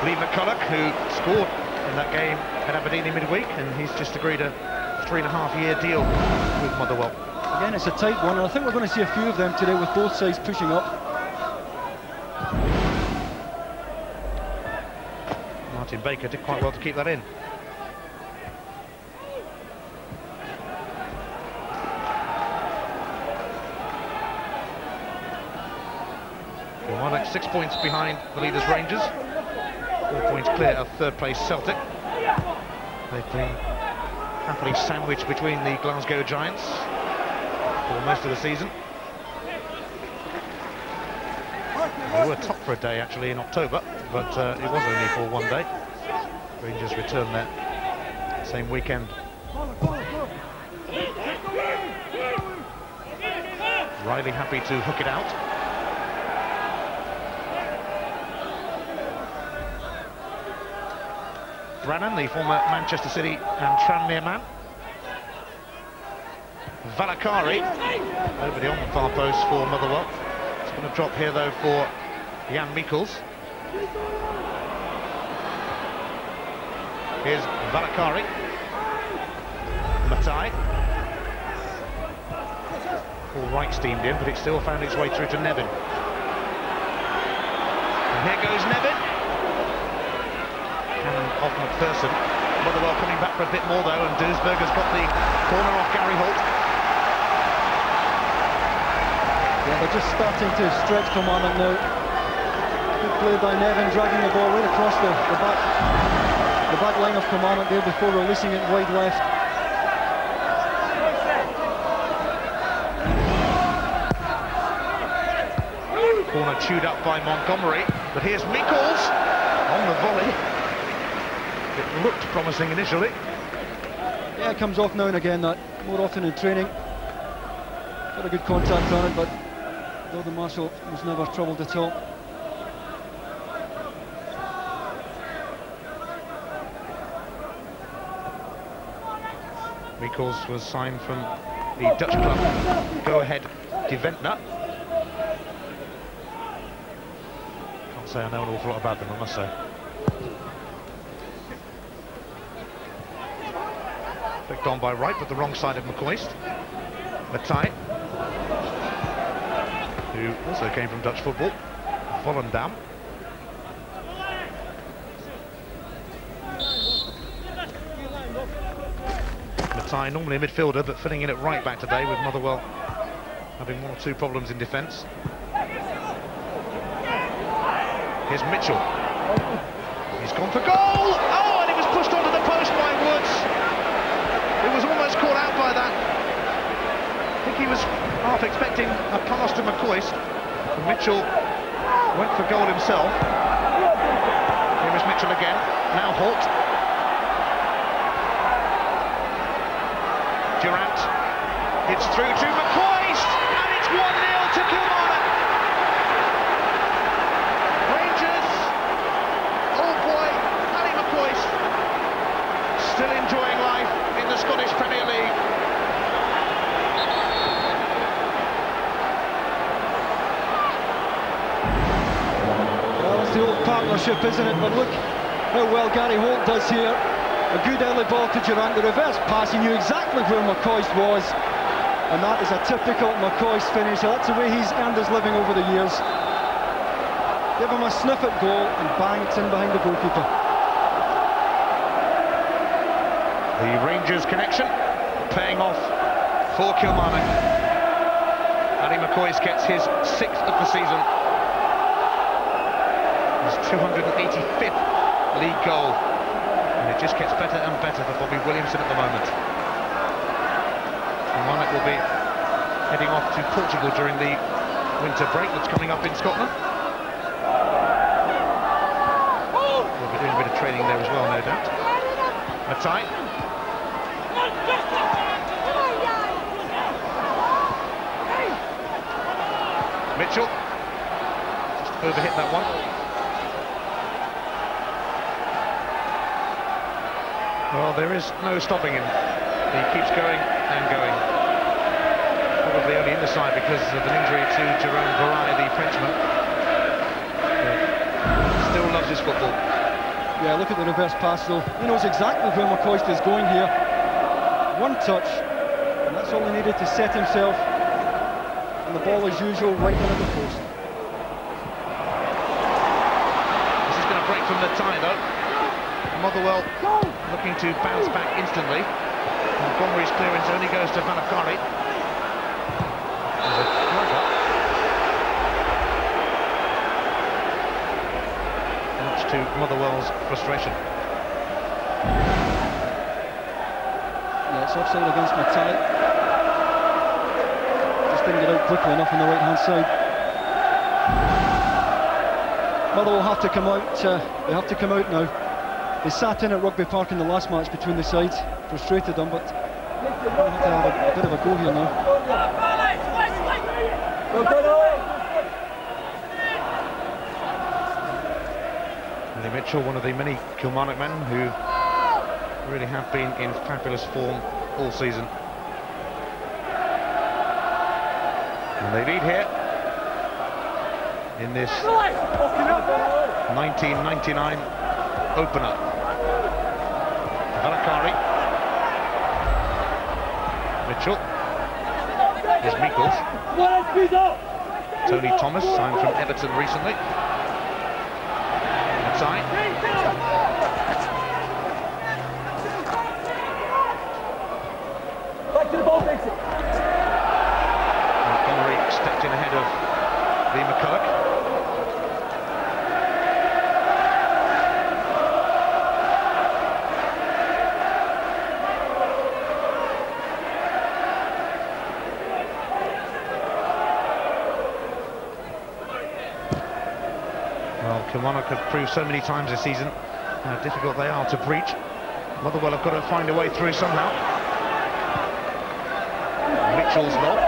Lee McCulloch, who scored in that game at Aberdeen in midweek, and he's just agreed a 3.5-year deal with Motherwell. Again, it's a tight one, and I think we're going to see a few of them today with both sides pushing up. Martin Baker did quite well to keep that in. Kilmarnock 6 points behind the leaders Rangers, 4 points clear of third place Celtic. They've been happily sandwiched between the Glasgow Giants for most of the season. They were top for a day actually in October, but it was only for one day. Rangers returned that same weekend. Reilly happy to hook it out. Brannan, the former Manchester City and Tranmere man. Valakari, nobody on the far post for Motherwell. It's going to drop here though for Jan Mikkels. Here's Valakari. Matai. All Wright steamed in, but it still found its way through to Nevin. And here goes Nevin. Cannon off MacPherson. Motherwell coming back for a bit more though, and Doesburg has got the corner off Gary Holt. Yeah, they're just starting to stretch Kilmarnock now. Good play by Nevin, dragging the ball right across the back line of Kilmarnock there before releasing it wide left. Corner chewed up by Montgomery, but here's Mikkels on the volley. It looked promising initially. Yeah, it comes off now and again, that more often in training. Got a good contact on it, but Gordon Marshall was never troubled at all. Mikkels was signed from the Dutch club Go Ahead Deventer. Can't say I know an awful lot about them, I must say. Flicked on by Wright, but the wrong side of McCoist. Matai, who also came from Dutch football. Volendam. Matai, normally a midfielder, but filling in at right back today with Motherwell having one or two problems in defence. Here's Mitchell. He's gone for goal! Oh, and it was pushed onto the post by Woods. It was almost caught out by that. I think he was half expecting a pass to McCoist. Mitchell went for goal himself. Here is Mitchell again. Now Holt. Durrant. It's through to McCoist, and it's 1-0 to Kilmarnock. Rangers. Oh boy, Ali McCoist still enjoying life in the Scottish Premier League. Well, it's the old partnership, isn't it? But look how well Gary Holt does here. A good early ball to Durrant. The reverse pass, he knew exactly where McCoist was, and that is a typical McCoist finish. That's the way he's earned his living over the years. Give him a sniff at goal, and bang, it's in behind the goalkeeper. The Rangers connection paying off for Kilmarnock. Ali McCoist gets his 6th of the season. His 285th league goal. And it just gets better and better for Bobby Williamson at the moment. Kilmarnock will be heading off to Portugal during the winter break that's coming up in Scotland. We'll be doing a bit of training there as well, no doubt. Matai. Mitchell. Just overhit that one. Well, there is no stopping him. He keeps going and going. Probably only in the side because of an injury to Jerome Varai, the Frenchman. Still loves his football. Yeah, look at the reverse pass though. He knows exactly where McCoist is going here. One touch, and that's all he needed to set himself. And the ball, as usual, right in at the post. This is going to break from the tie, though. Motherwell looking to bounce back instantly. Montgomery's clearance only goes to Valakari. Much to Motherwell's frustration. Yeah, it's offside against Matai. Just didn't get out quickly enough on the right-hand side. Motherwell have to come out. They have to come out now. They sat in at Rugby Park in the last match between the sides, frustrated them, but they have to have a bit of a go here now. Willie Mitchell, one of the many Kilmarnock men who really have been in fabulous form all season. And they lead here in this 1999 opener. Valakari. Mitchell. Here's Mikkels. Tony Thomas, signed from Everton recently. Inside. Montgomery stepped in ahead of Kilmarnock have proved so many times this season how difficult they are to breach. Motherwell have got to find a way through somehow. Mitchell's lob.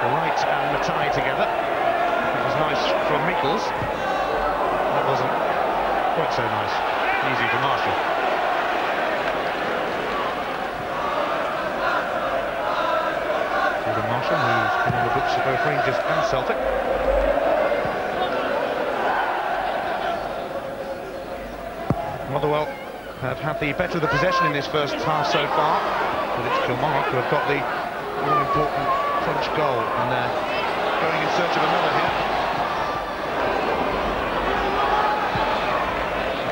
Wright and Monty together. It was nice from Mikkels. That wasn't quite so nice. Easy for Marshall. Jordan Marshall, who's been on the books of both Rangers and Celtic. Motherwell have had the better of the possession in this first half so far, but it's Kilmarnock who have got the all-important French goal, and they're going in search of another here.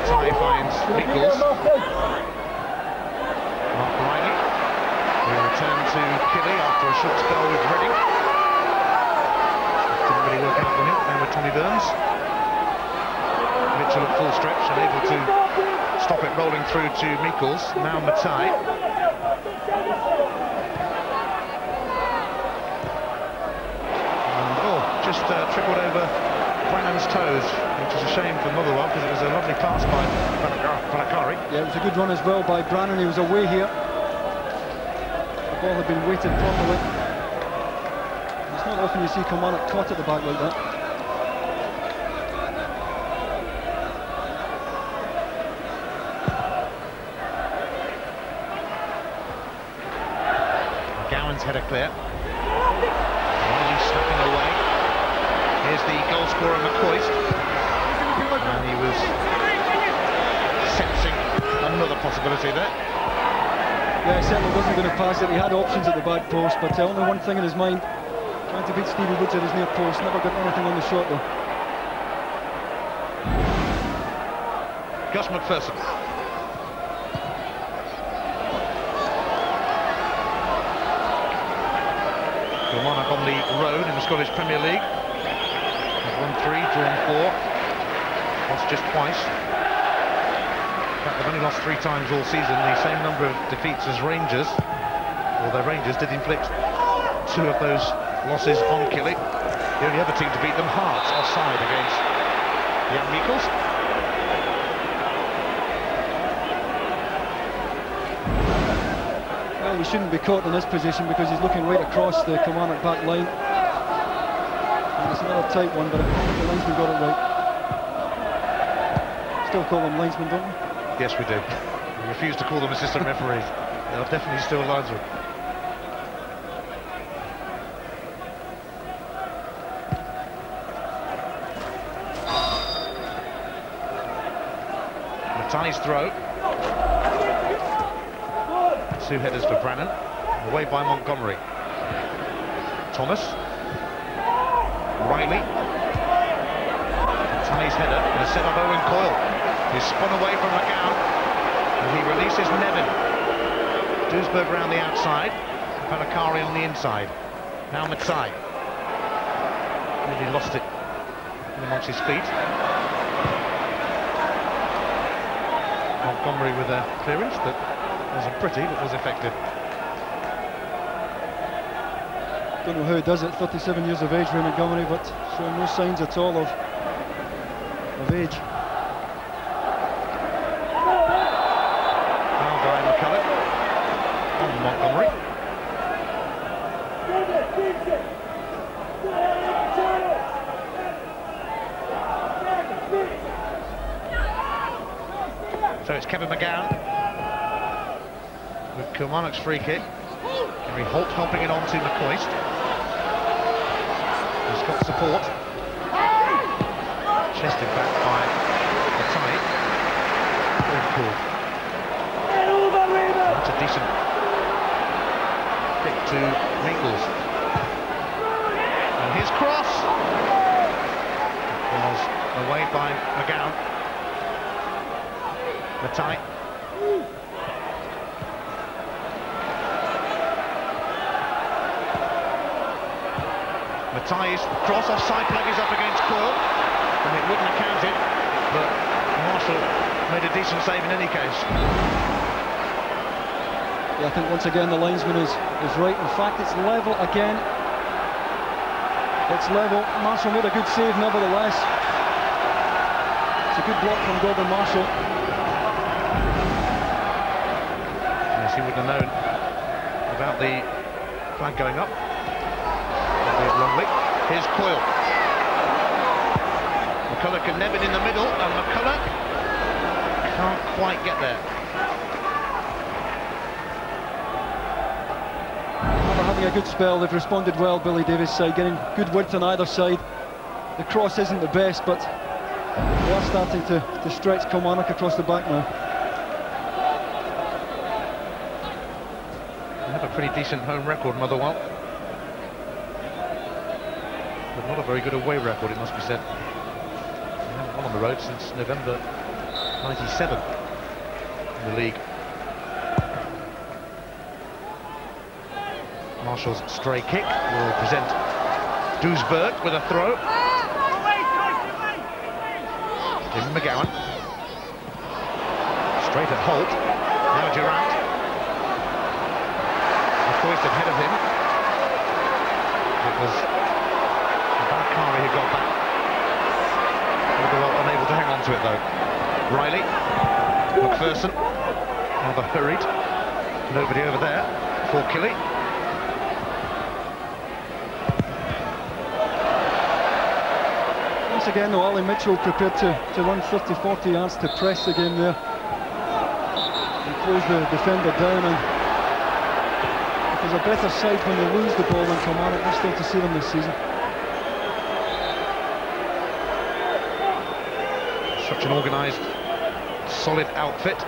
Monty finds Mikkels. Mark Reilly, who returned to Killie after a short spell with Reading. Didn't really work out for him, and with Tommy Burns. Mitchell at full stretch and able to stop it rolling through to Mikkels. Now Monty. Just trickled over Brannan's toes, which is a shame for Motherwell because it was a lovely pass by Valakari. Yeah, it was a good run as well by Brannan. He was away here. The ball had been weighted properly. It's not often you see Kilmarnock caught at the back like that. McGowan's header clear. Reilly snapping away. Here's the goal scorer, McCoist, and he was sensing another possibility there. Yeah, he certainly wasn't going to pass it. He had options at the back post, but only one thing in his mind, trying to beat Stevie Woods at his near post. Never got anything on the shot though. Gus MacPherson. Kilmarnock on the road in the Scottish Premier League. Won 3, drawn 4, lost just twice. In fact, they've only lost 3 times all season, the same number of defeats as Rangers, although Rangers did inflict 2 of those losses on Killie. The only other team to beat them, Hearts, offside against Jan Mikkels. Well, he shouldn't be caught in this position because he's looking right across the Kilmarnock back line. It's another tight one, but I think the linesman got it right. Still call them linesmen, don't we? Yes, we do. We refuse to call them assistant referees. They're definitely still linesmen. Monty's throw. 2 headers for Brannan. Away by Montgomery. Thomas. Reilly. Monty's header and a set up Owen Coyle. He's spun away from McGowne and he releases Nevin. Duisberg round the outside, Valakari on the inside. Now Monty. Really lost it amongst his feet. Montgomery with a clearance that wasn't pretty but was effective. Don't know how he does it, 37 years of age, Ray Montgomery, but showing no signs at all of age. Foul by McCulloch on Montgomery. So it's Kevin McGowne with Kilmarnock's free kick. Henry Holt helping it on to McCoist. He's got support. Chested back by Monty. Very cool. That's a decent kick to Mikkels. And his cross was away by McGowne. Monty. Monty's cross offside flag is up against Coyle, and it wouldn't have counted, but Marshall made a decent save in any case. Yeah, I think once again the linesman is right. In fact, it's level again. It's level. Marshall made a good save nevertheless. It's a good block from Gordon Marshall. Yes, he wouldn't have known about the flag going up. Lovely. Here's Coyle. McCulloch and Nevin in the middle, and McCulloch can't quite get there. They're having a good spell. They've responded well, Billy Davies' side, getting good width on either side. The cross isn't the best, but they are starting to stretch Kilmarnock across the back now. They have a pretty decent home record, Motherwell. But not a very good away record, it must be said. They haven't won on the road since November '97 in the league. Marshall's stray kick will present Duisberg with a throw. In McGowne. Straight at Holt. Now Durrant. McCoist ahead of him. It was Balakari who got back. Motherwell unable to hang on to it though. Reilly. MacPherson. Rather hurried. Nobody over there for Killie. Once again though, Ali Mitchell prepared to run 30-40 yards to press the game there and close the defender down. And if there's a better side when they lose the ball than Kilmarnock, we're still to see them this season. Such an organised, solid outfit.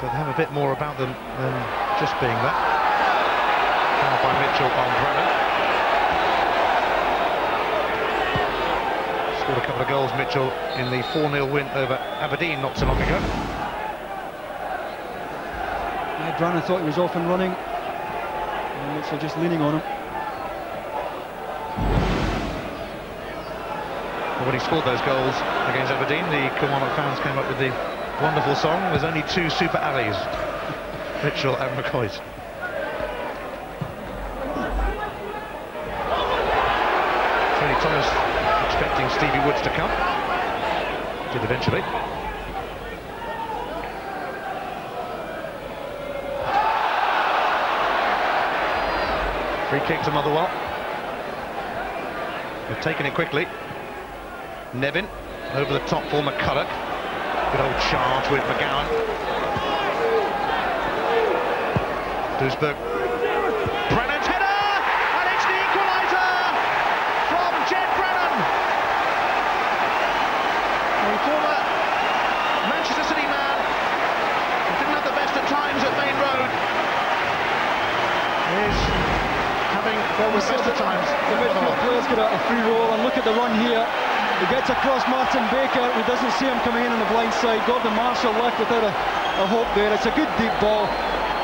But they have a bit more about them than just being that. Foul by Mitchell on Brennan. Scored a couple of goals, Mitchell, in the 4-0 win over Aberdeen not so long ago. Yeah, Brannan thought he was off and running, and Mitchell just leaning on him. Well, when he scored those goals against Aberdeen, the Kilmarnock fans came up with the wonderful song, "There's only two super alleys," Mitchell and McCoist. Tony Thomas expecting Stevie Woods to come. Did eventually. Free kick to Motherwell. They've taken it quickly. Nevin over the top for McCulloch. Good old charge with McGowne. Duisberg. Brennan's header! And it's the equaliser from Jed Brennan. The former Manchester City man who didn't have the best at times at Main Road is having the best at times. The midfield player's got a free roll, and look at the run here. He gets across Martin Baker, who doesn't see him coming in on the blind side. Gordon Marshall left without a hope there. It's a good deep ball.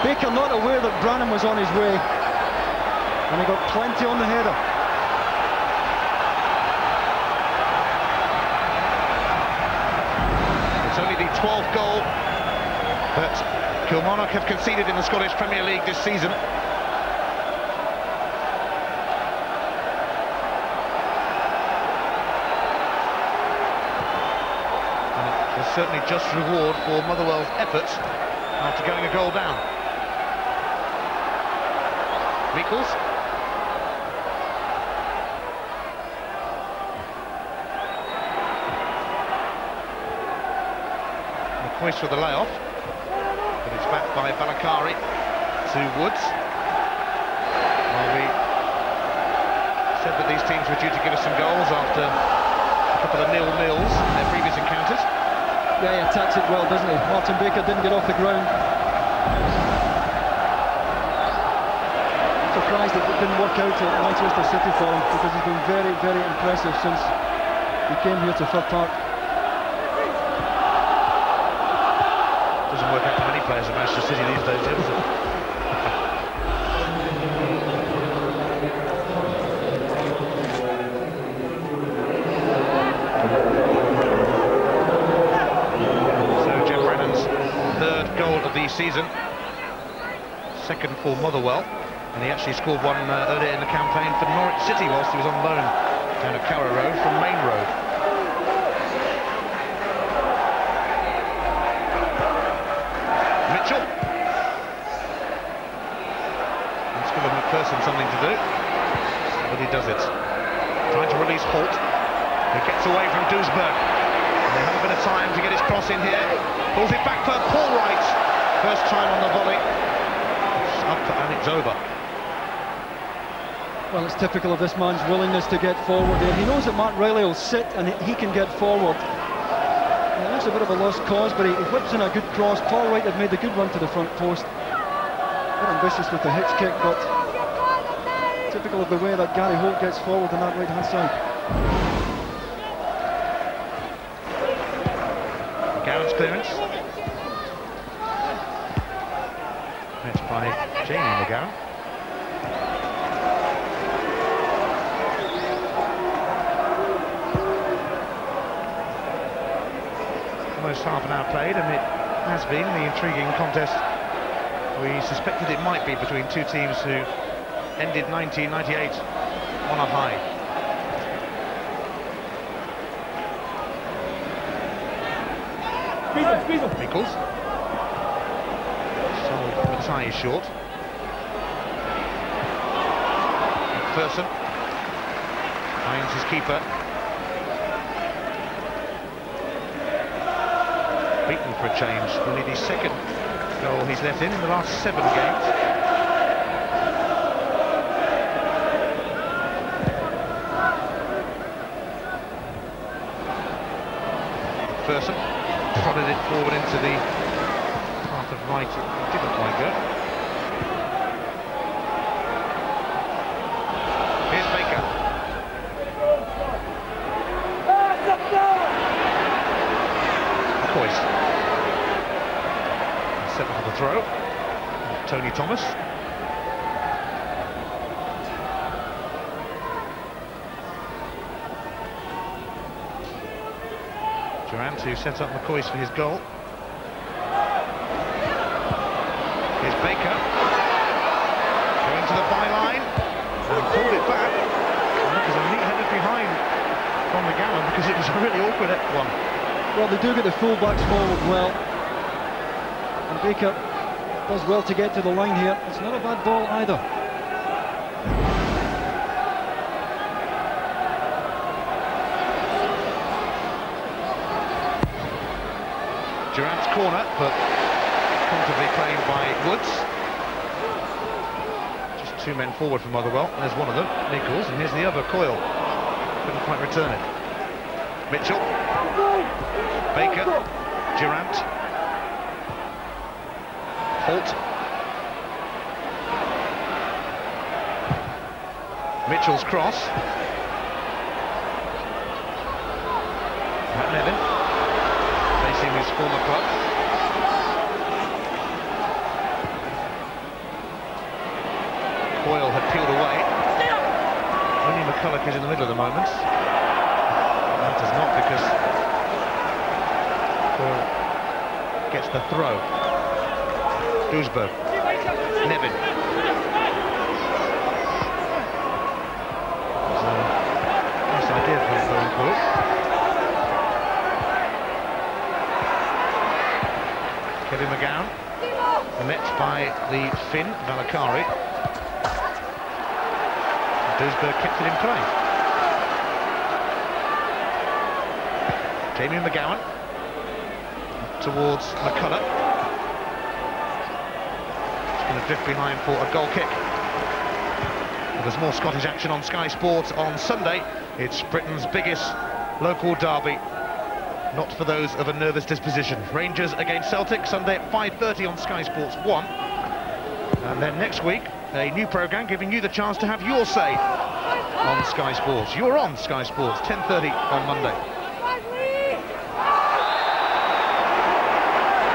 Baker not aware that Brannan was on his way, and he got plenty on the header. It's only the 12th goal that Kilmarnock have conceded in the Scottish Premier League this season. Certainly just reward for Motherwell's efforts after going a goal down. Meikles. McCoist for the layoff, but it's backed by Balakari to Woods. Well, we said that these teams were due to give us some goals after a couple of 0-0s in their previous encounters. Yeah, he attacks it well, doesn't he? Martin Baker didn't get off the ground. I'm surprised it didn't work out at Manchester City for him, because he's been very, very impressive since he came here to Fir Park. Doesn't work out for many players at Manchester City these days, does it? Season, second for Motherwell, and he actually scored one earlier in the campaign for Norwich City whilst he was on loan down at Carrow Road from Main Road. Let's give MacPherson something to do. But he does it. Trying to release Holt. He gets away from Duisberg. They have a bit of time to get his cross in here. Pulls it back for Paul Wright. First time on the volley. It's up and it's over. Well, it's typical of this man's willingness to get forward there. He knows that Mark Reilly will sit and he can get forward. It looks a bit of a lost cause, but he whips in a good cross. Paul Wright had made a good run to the front post. A bit ambitious with the hitch kick, but typical of the way that Gary Holt gets forward on that right-hand side. McGowan's clearance. That's by Jamie McGowne. Almost half an hour played, and it has been the intriguing contest we suspected it might be between two teams who ended 1998 on a high. Mikkels. So Matai is short. MacPherson finds his keeper. Beaten for a change. Only the second goal he's let in the last 7 games. MacPherson prodded it forward into the path of Wright. It didn't quite go. Here's Baker. McCoist. Set for the throw. Tony Thomas. Durrant, who set up McCoist for his goal. Here's Baker. Going to the byline. And pulled it back. And that was a neat header behind from McGowne, because it was a really awkward one. Well, they do get the full-backs forward well. And Baker does well to get to the line here. It's not a bad ball either. Durrant's corner, but comfortably claimed by Woods. Just 2 men forward from Motherwell. There's one of them, Nichols, and here's the other, Coyle. Couldn't quite return it. Mitchell. Baker. Durrant. Holt. Mitchell's cross. Nevin, facing his former club. Coyle had peeled away. Only McCulloch is in the middle of the moment. That is not, because Coyle gets the throw. Duisberg. Nevin. Nice idea from Coyle. Kevin McGowne, met by the Finn, Valakari. Duisberg kept it in play. Jamie McGowne towards McCulloch. He's going to drift behind for a goal kick. Well, there's more Scottish action on Sky Sports on Sunday. It's Britain's biggest local derby. Not for those of a nervous disposition. Rangers against Celtic, Sunday at 5:30 on Sky Sports 1. And then next week, a new programme giving you the chance to have your say on Sky Sports. You're on Sky Sports, 10:30 on Monday.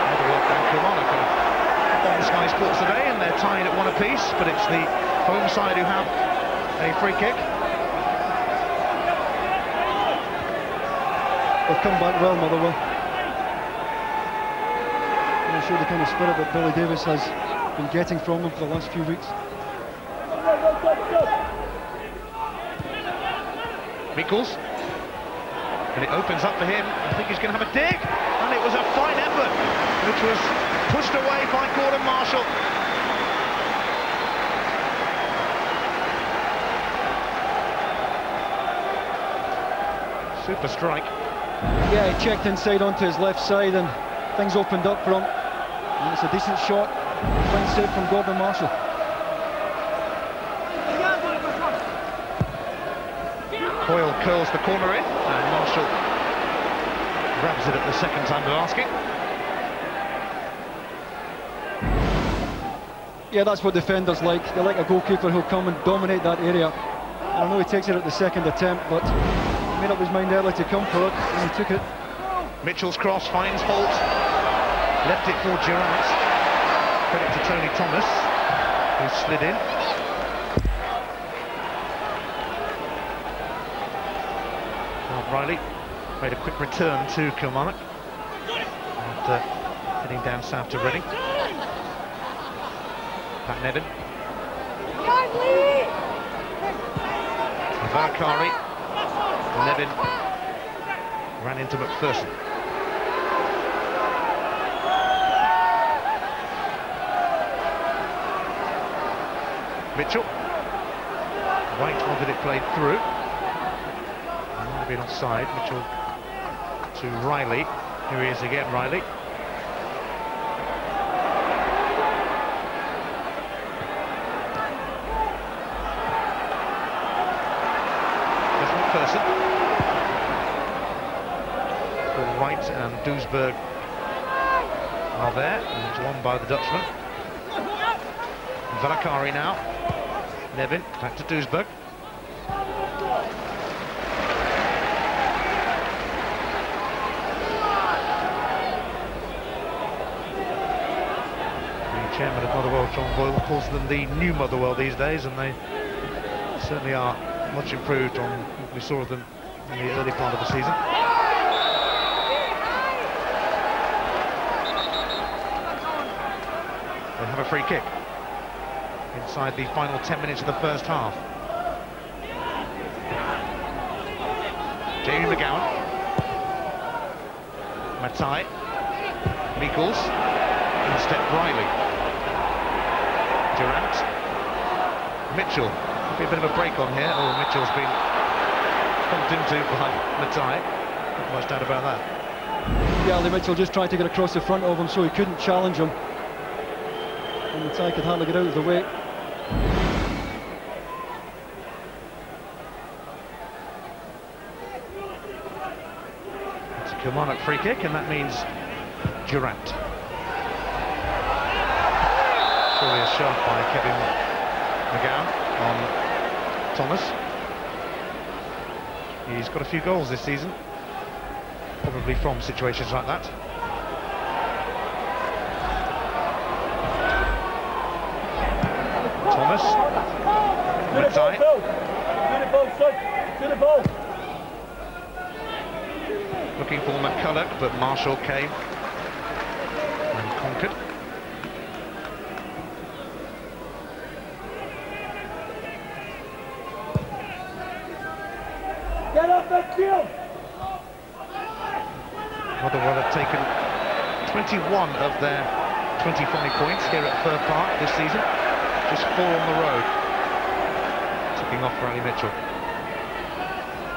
Motherwell and Kilmarnock are on Sky Sports today, and they're tied at 1 apiece, but it's the home side who have a free kick. They've come back well, Motherwell. They show the kind of spirit that Billy Davis has been getting from them for the last few weeks. Mikkels. And it opens up for him. I think he's going to have a dig. And it was a fine effort, which was pushed away by Gordon Marshall. Super strike. Yeah, he checked inside onto his left side and things opened up for him. And it's a decent shot. Fine save from Gordon Marshall. Coyle curls the corner in, and Marshall grabs it at the second time of asking. Yeah, that's what defenders like. They like a goalkeeper who'll come and dominate that area. I know he takes it at the second attempt, but he made up his mind early to come for it, and he took it. Mitchell's cross finds Holt. Left it for Durrant. Credit to Tony Thomas, who slid in. Reilly made a quick return to Kilmarnock after heading down south to Reading. Pat Nevin. Valakari. Nevin ran into MacPherson. Mitchell. Wright wanted it played through. Might have been offside. Mitchell to Reilly. Here he is again, Reilly. MacPherson. Wright and Duisberg are there. And it's won by the Dutchman. Valakari now. Nevin back to Duisberg. The chairman of Motherwell, John Boyle, calls them the new Motherwell these days, and they certainly are much improved on what we saw of them in the early part of the season. They have a free kick inside the final 10 minutes of the first half. Jamie McGowne. Matai. Meikles. Instep Reilly. Durrant. Mitchell. Could be a bit of a break on here. Oh, Mitchell's been bumped into by Matai. Not much doubt about that. Yeah, Mitchell just tried to get across the front of him so he couldn't challenge him. And Matai could hardly get out of the way. Kilmarnock free kick, and that means Durrant. Surely a shot by Kevin McGowne on Thomas. He's got a few goals this season, probably from situations like that. Thomas. Matai. Looking for McCulloch, but Marshall came and conquered. Get off the field! Motherwell have taken 21 of their 25 points here at Fir Park this season. Just 4 on the road. Ticking off Reilly Mitchell.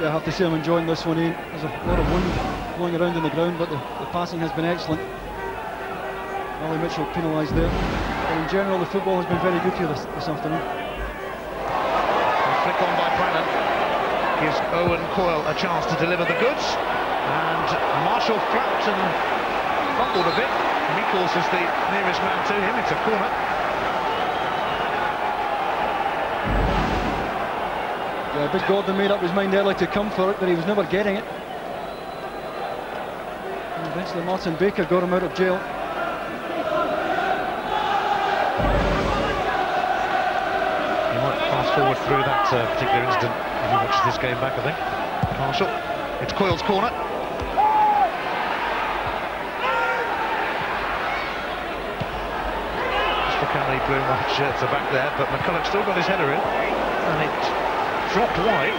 Yeah, I have to say I'm enjoying this one. There's a lot of wind blowing around in the ground, but the passing has been excellent. Reilly Mitchell penalised there. But in general, the football has been very good here this afternoon. A flick on by Brannan gives Owen Coyle a chance to deliver the goods. And Marshall flapped and fumbled a bit. Meikles is the nearest man to him. It's a corner. Yeah, Big Gordon made up his mind early to come for it, but he was never getting it. And eventually Martin Baker got him out of jail. You might fast forward through that particular incident if you watch this game back, I think. Marshall. It's Coyle's corner. Just look how many blue and white shirts are back there, but McCulloch still got his header in, and it dropped wide.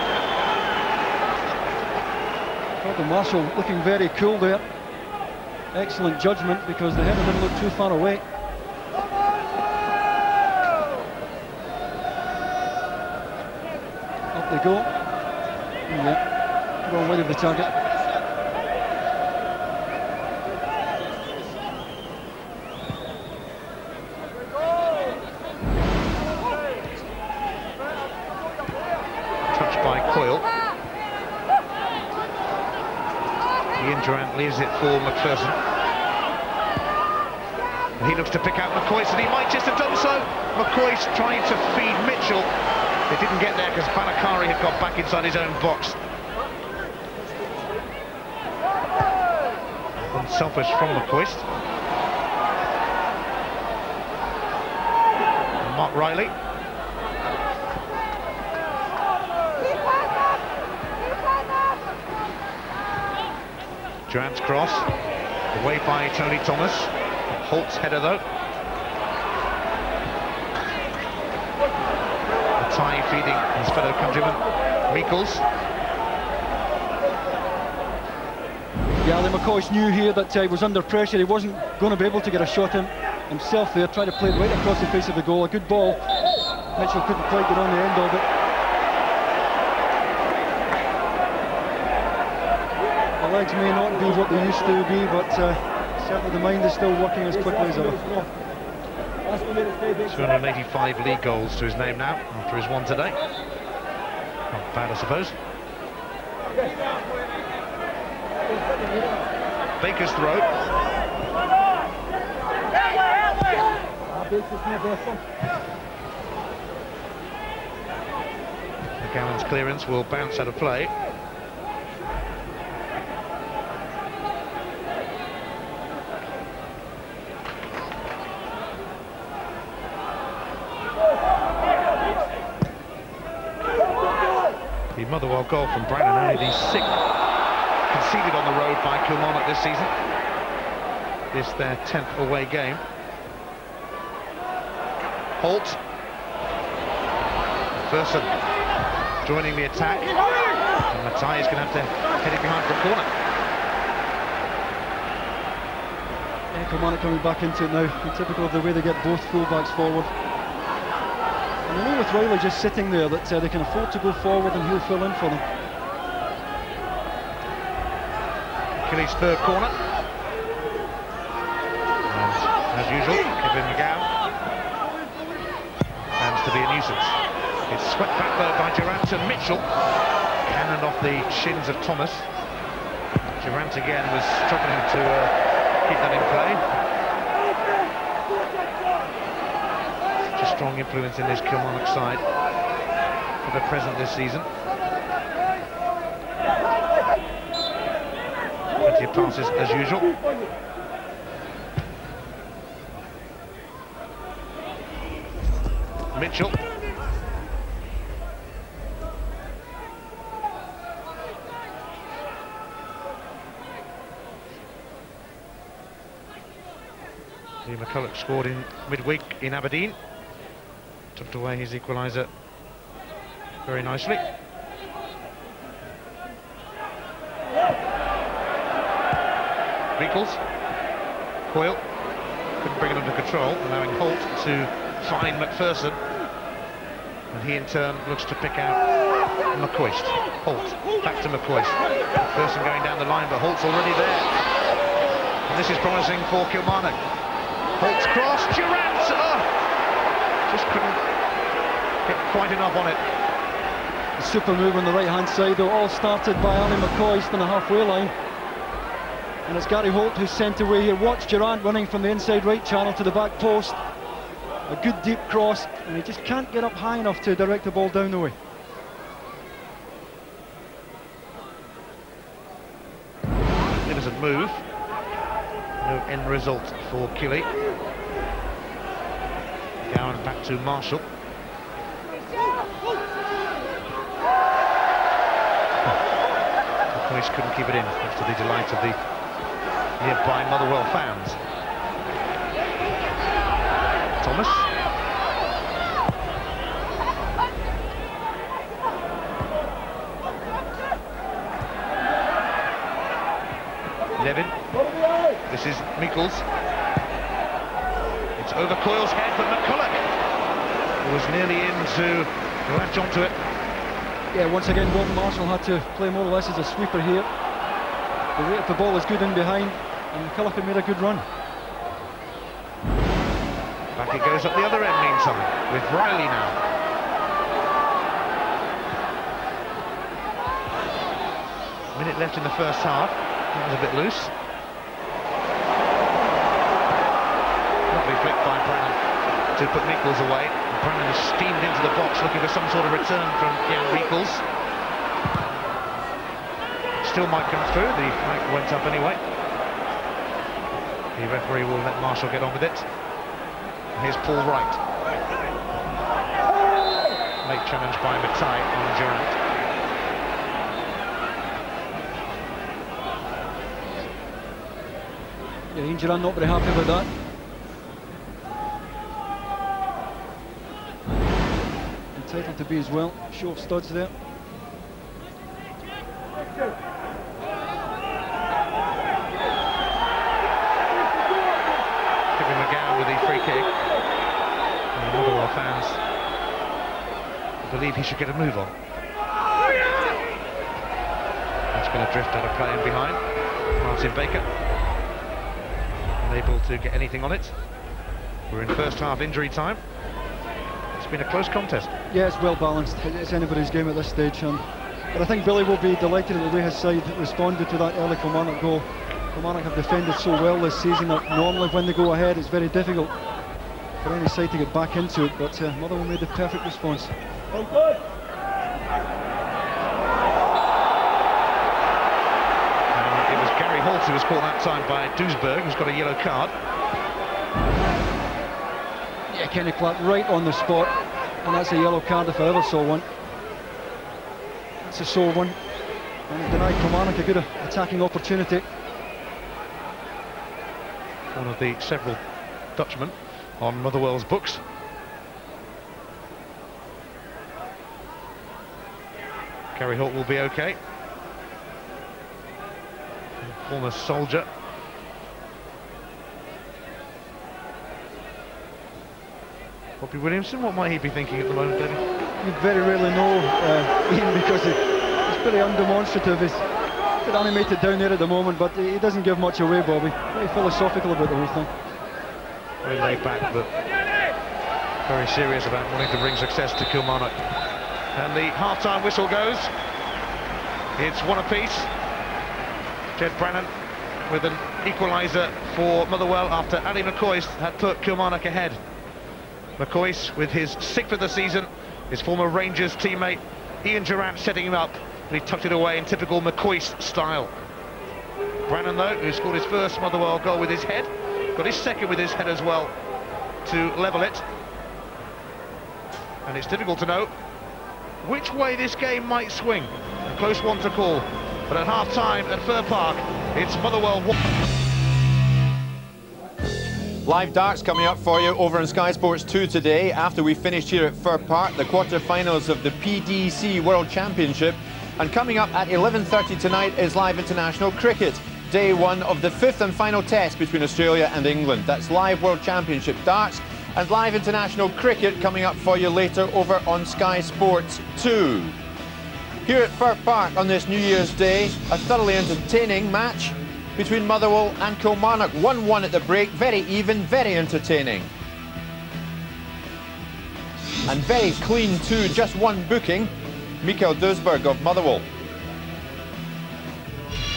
Gordon Marshall looking very cool there. Excellent judgment because the header didn't look too far away. Up they go. Yeah. wrong way of the target. Touched by Coyle. Ian Durrant leaves it for MacPherson. He looks to pick out McCoist, and he might just have done so. McCoist trying to feed Mitchell. It didn't get there because Balakari had got back inside his own box. Unselfish from McCoist. Mark Reilly. Durant's cross, away by Tony Thomas. Holt's header though. Matai feeding his fellow countryman, McCoist. Yeah, McCoist knew here that he was under pressure. He wasn't going to be able to get a shot in himself there. Tried to play it right across the face of the goal. A good ball. Mitchell couldn't quite get on the end of it. The legs may not be what they used to be, but certainly the mind is still working as quickly as ever. 285 league goals to his name now, after his one today. Not bad, I suppose. Baker's throw. McGowan's clearance will bounce out of play. The Motherwell goal from Brandon, only the 6th conceded on the road by Kilmarnock this season. This their 10th away game. Holt. MacPherson joining the attack. And Matai is going to have to head it behind for a corner. Yeah, Kilmarnock coming back into it now. Typical of the way they get both fullbacks forward. And I know with Reilly just sitting there that they can afford to go forward and he'll fill in for them. Killie's third corner. And as usual, Kevin McGowne stands to be a nuisance. It's swept back though by Durrant and Mitchell. Cannoned off the shins of Thomas. Durrant again was struggling to keep that in play. Such a strong influence in this Kilmarnock side for the present this season. Plenty of passes as usual. Mitchell. McCulloch scored in midweek in Aberdeen. Tucked away his equaliser very nicely. McCoist. Coyle couldn't bring it under control, allowing Holt to find MacPherson. And he in turn looks to pick out McCoist. Holt, back to McCoist. MacPherson going down the line, but Holt's already there. And this is promising for Kilmarnock. Holt's cross, Durrant! Oh, just couldn't get quite enough on it. A super move on the right-hand side, though, all started by Ali McCoist on the halfway line. And it's Gary Holt who's sent away here. Watch Durrant running from the inside right channel to the back post. A good deep cross, and he just can't get up high enough to direct the ball down the way. Innocent move. No end result for Killie. McGowne back to Marshall. McCoist couldn't keep it in, much to the delight of the nearby Motherwell fans. Thomas. Levin. This is McCoist. It's over Coyle's head, but McCulloch was nearly in to latch onto it. Yeah, once again, Gordon Marshall had to play more or less as a sweeper here. The rate of the ball is good in behind, and McCulloch made a good run. Back it goes up the other end meantime, with Reilly now. Minute left in the first half. That was a bit loose. Lovely flick by Brannan to put Nichols away. Brannan has steamed into the box looking for some sort of return from Jan Nichols. Still might come through, the flag went up anyway. The referee will let Marshall get on with it. Here's Paul Wright. Late challenge by Matai on Durrant. Yeah, Ian Durrant not very happy with that. Entitled to be as well. Show of studs there. McGowne with the free kick. And the Motherwell fans believe he should get a move on. That's going to drift out of play in behind. Martin Baker unable to get anything on it. We're in first half injury time. It's been a close contest. Yeah, it's well balanced. It's anybody's game at this stage. But I think Billy will be delighted at the way his side responded to that early Kilmarnock goal. Kilmarnock have defended so well this season that normally when they go ahead it's very difficult for any side to get back into it, but Motherwell made the perfect response. It was Gary Holt who was caught that time by Duisberg, who's got a yellow card. Yeah, Kenny Clark right on the spot, and that's a yellow card if I ever saw one. It's a sore one, and it denied Kilmarnock a good attacking opportunity. One of the several Dutchmen on Motherwell's books. Gary Holt will be okay. Former soldier. Bobby Williamson, what might he be thinking at the moment, David? You very rarely know, Ian, because he's pretty undemonstrative. He's a bit animated down there at the moment, but he doesn't give much away, Bobby. Very philosophical about the whole thing. Very laid back, but very serious about wanting to bring success to Kilmarnock. And the half-time whistle goes. It's one apiece. Jed Brannan with an equaliser for Motherwell after Ali McCoist had put Kilmarnock ahead. McCoist with his 6th of the season, his former Rangers teammate Ian Durrant setting him up, and he tucked it away in typical McCoist style. Brannan, though, who scored his first Motherwell goal with his head, got his second with his head as well to level it. And it's difficult to know which way this game might swing. A close one to call. But at half-time at Fir Park, it's Motherwell 1. Live darts coming up for you over on Sky Sports 2 today. After we finished here at Fir Park, the quarter-finals of the PDC World Championship. And coming up at 11:30 tonight is live international cricket. Day 1 of the 5th and final test between Australia and England. That's live World Championship darts and live international cricket coming up for you later over on Sky Sports 2. Here at Fir Park on this New Year's Day, a thoroughly entertaining match between Motherwell and Kilmarnock. 1-1 at the break, very even, very entertaining. And very clean too, just one booking, Mikael Duisberg of Motherwell.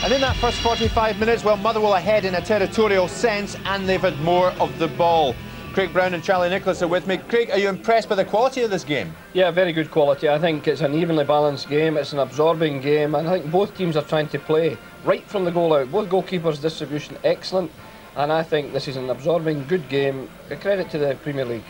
And in that first 45 minutes, well, Motherwell ahead in a territorial sense, and they've had more of the ball. Craig Brown and Charlie Nicholas are with me. Craig, are you impressed by the quality of this game? Yeah, very good quality. I think it's an evenly balanced game, it's an absorbing game, and I think both teams are trying to play right from the goal out. Both goalkeepers' distribution excellent, and I think this is an absorbing, good game. A credit to the Premier League.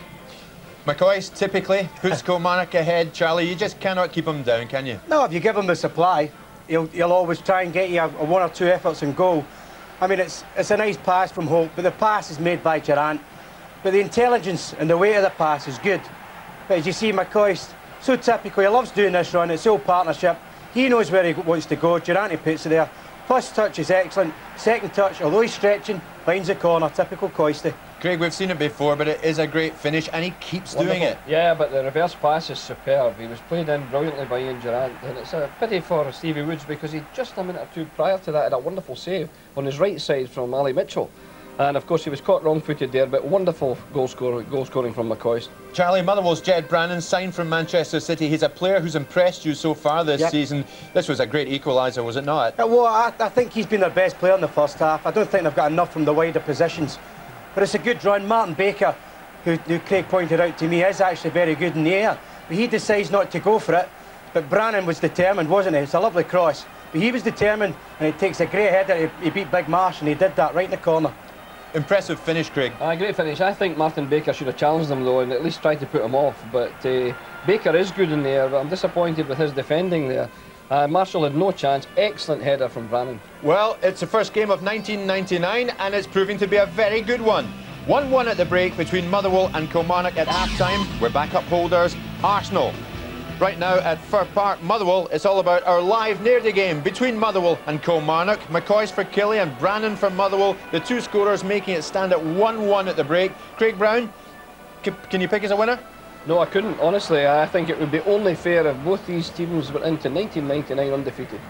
McCoist typically puts Kilmarnock ahead. Charlie, you just cannot keep him down, can you? No, if you give him the supply, he'll always try and get you a 1 or 2 efforts in goal. I mean, it's a nice pass from Holt, but the pass is made by Durrant. But the intelligence and the weight of the pass is good. But as you see, McCoist, so typical, he loves doing this run, it's all partnership. He knows where he wants to go, Durrant, he puts it there. First touch is excellent, second touch, although he's stretching, finds the corner, typical Coisty. Craig, we've seen it before, but it is a great finish, and he keeps doing it. Yeah, but the reverse pass is superb. He was played in brilliantly by Ian Durrant, and it's a pity for Stevie Woods because he just a minute or two prior to that had a wonderful save on his right side from Ali Mitchell. And of course he was caught wrong-footed there, but wonderful goal scoring from McCoist. Charlie, Motherwell's Jed Brannan signed from Manchester City. He's a player who's impressed you so far this season. This was a great equaliser, was it not? Well, I think he's been their best player in the first half. I don't think they've got enough from the wider positions. But it's a good run. Martin Baker, who Craig pointed out to me, is actually very good in the air. But he decides not to go for it. But Brannan was determined, wasn't he? It's a lovely cross. But he was determined, and he takes a great header. He beat Big Marsh, and he did that right in the corner. Impressive finish, Craig. Great finish. I think Martin Baker should have challenged him, though, and at least tried to put him off. But Baker is good in the air, but I'm disappointed with his defending there. Marshall had no chance. Excellent header from Brannan. Well, it's the first game of 1999, and it's proving to be a very good one. 1-1 at the break between Motherwell and Kilmarnock at half-time. We're backup holders, Arsenal. Right now at Fir Park, Motherwell, it's all about our live near-the game between Motherwell and Kilmarnock. McCoist for Killie and Brannan for Motherwell. The two scorers making it stand at 1-1 at the break. Craig Brown, can you pick us a winner? No, I couldn't, honestly. I think it would be only fair if both these teams went into 1999 undefeated.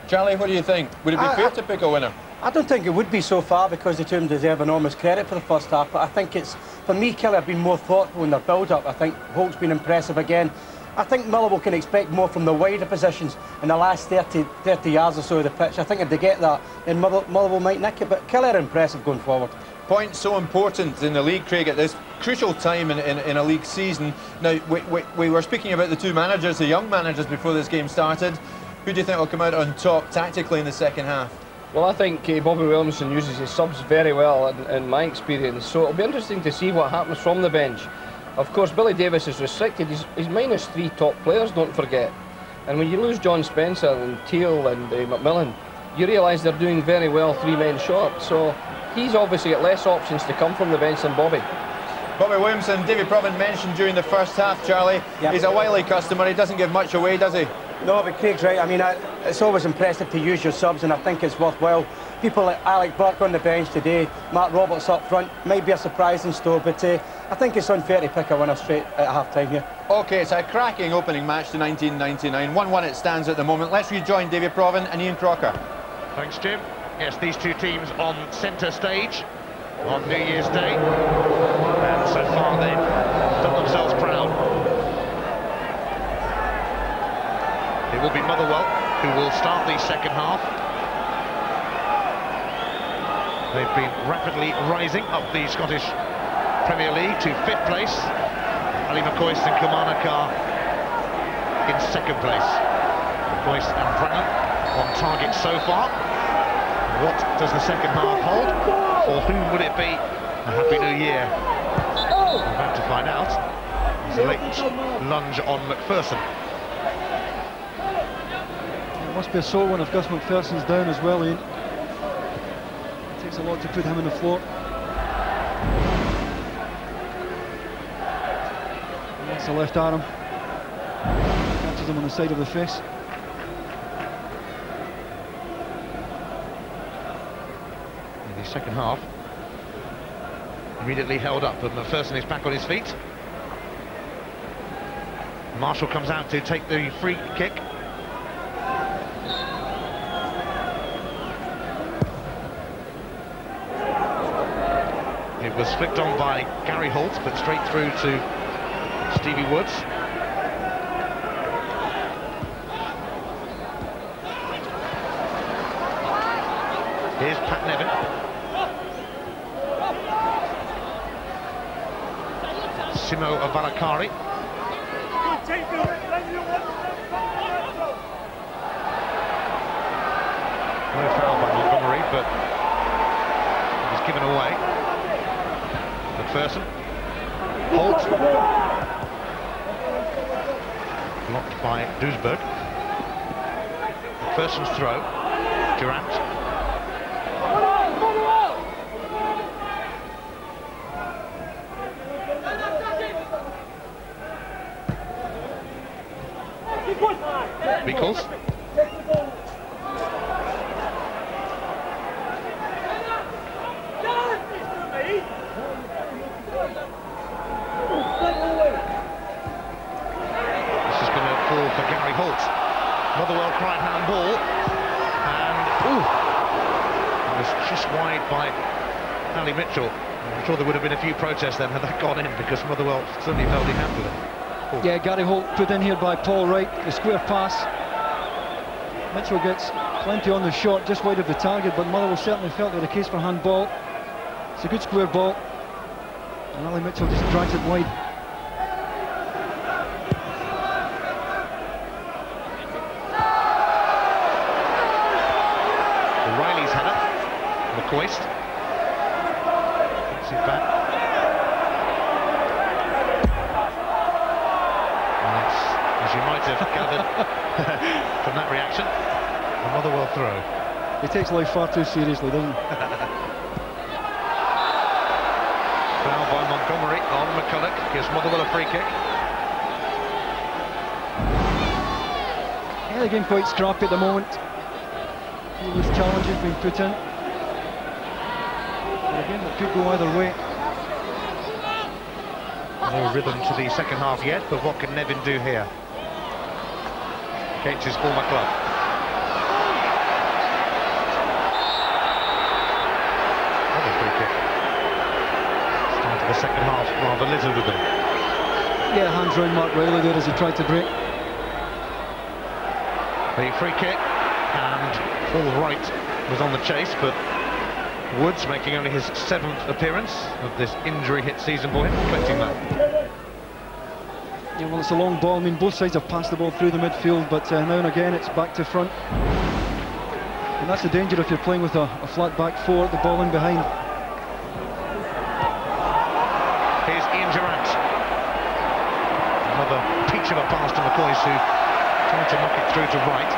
Charlie, what do you think? Would it be fair to pick a winner? I don't think it would be so far because the two deserve enormous credit for the first half, but I think it's, for me, Killie have been more thoughtful in their build-up. I think Holt's been impressive again. I think Motherwell can expect more from the wider positions in the last 30 yards or so of the pitch. I think if they get that, then Motherwell might nick it, but Killie are impressive going forward. Points so important in the league, Craig, at this crucial time in a league season. Now, we were speaking about the two managers, the young managers, before this game started. Who do you think will come out on top tactically in the second half? Well, I think Bobby Williamson uses his subs very well in my experience, so it'll be interesting to see what happens from the bench. Of course, Billy Davis is restricted. He's -3 top players, don't forget. And when you lose John Spencer and Teal and McMillan, you realise they're doing very well 3 men short. So he's obviously got less options to come from the bench than Bobby. Bobby Williamson, David Provan mentioned during the first half, Charlie. Yep. He's a wily customer. He doesn't give much away, does he? No, but Craig's right. I mean, it's always impressive to use your subs, and I think it's worthwhile. People like Alec Burke on the bench today, Mark Roberts up front, might be a surprising store, but I think it's unfair to pick a winner straight at half-time here. OK, it's a cracking opening match to 1999. 1-1 it stands at the moment. Let's rejoin David Provan and Ian Crocker. Thanks, Jim. Yes, these two teams on centre stage on New Year's Day. And so far they've done themselves proud. It will be Motherwell who will start the second half. They've been rapidly rising up the Scottish Premier League to 5th place. Ali McCoist and Kilmarnock are in 2nd place. McCoist and Brannan on target so far. What does the second half hold? For whom would it be? A Happy New Year. We're about to find out. There's a late lunge on MacPherson. It must be a sore one if Gus McPherson's down as well, Ian. It takes a lot to put him on the floor. And that's the left arm. Catches him on the side of the face. In the second half, immediately held up, but McPherson is back on his feet. Marshall comes out to take the free kick. It was flicked on by Gary Holt, but straight through to Stevie Woods. Here's Pat Nevin. Simo Avalakari. No foul by Montgomery, but it was given away. McPherson. Holt. Blocked by Duisberg. McPherson's throw. Durrant. Beekles. Holt. Motherwell cried handball, and it was just wide by Ali Mitchell. I'm sure there would have been a few protests then had that gone in, because Motherwell certainly felt he handled it. Yeah, Gary Holt put in here by Paul Wright, the square pass. Mitchell gets plenty on the shot, just wide of the target, but Motherwell certainly felt they had a case for handball. It's a good square ball, and Ali Mitchell just drags it wide. Reilly's header, McCoist. Gets it back. And it's, as you might have gathered from that reaction, a Motherwell throw. He takes life far too seriously, doesn't he? Foul by Montgomery on McCulloch, gives Motherwell a free kick. Yeah, the game quite scrappy at the moment. All those challenges being put in. But again, it could go either way. No rhythm to the second half yet, but what can Nevin do here? Against his former club. Another free kick. Started the second half rather little with them. Yeah, hands round Mark Reilly there as he tried to break. The free kick, and Paul Wright was on the chase, but Woods, making only his 7th appearance of this injury-hit season for him, collecting that. Yeah, well, it's a long ball. I mean, both sides have passed the ball through the midfield, but now and again it's back to front. And that's the danger if you're playing with a flat back four, the ball in behind. Here's Ian Durrant. Another peach of a pass to McCoist, who tried to knock it through to Wright.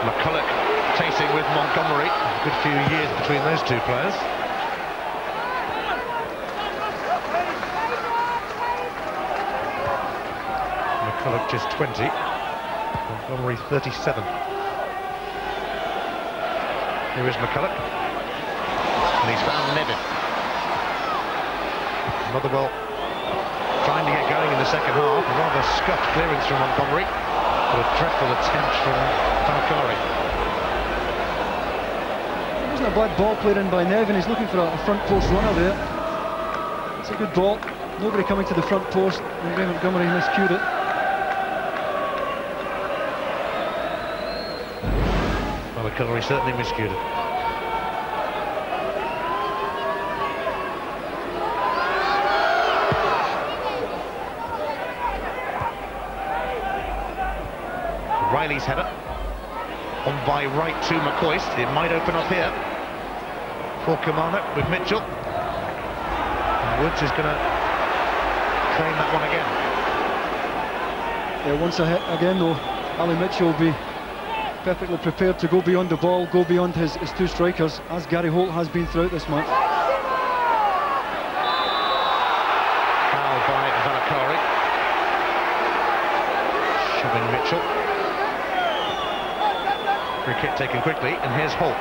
McCulloch chasing with Montgomery. A good few years between those two players. McCulloch just 20, Montgomery 37. Here is McCulloch, and he's found Nevin. Motherwell trying to get going in the second half. A rather scuffed clearance from Montgomery, but a dreadful attempt from Valakari. It wasn't a bad ball played in by Nevin. He's looking for a front post runner there. It's a good ball. Nobody coming to the front post, and Montgomery miscued it. Valakari certainly miscued it. Reilly's header, on by Wright to McCoist. It might open up here for Kilmarnock with Mitchell. And Woods is going to claim that one again. Yeah, once again though, Ali Mitchell will be perfectly prepared to go beyond the ball, go beyond his two strikers, as Gary Holt has been throughout this match. Foul by Valakari. Shoving Mitchell. Free kick taken quickly, and here's Holt.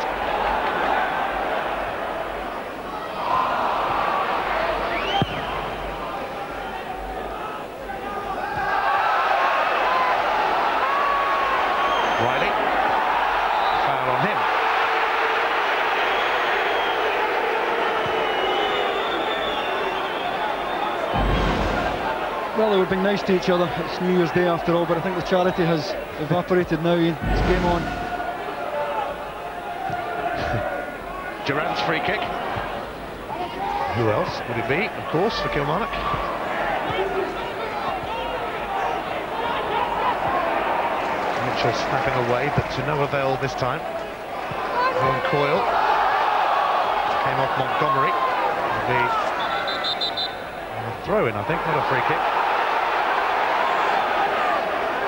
Reilly. Foul on him. Well, they were being nice to each other. It's New Year's Day after all, but I think the charity has evaporated now, Ian. It's game on. Durrant's free kick. Who else would it be? Of course, for Kilmarnock. Mitchell snapping away, but to no avail this time. Owen Coyle came off Montgomery. The throw-in, I think, not a free kick.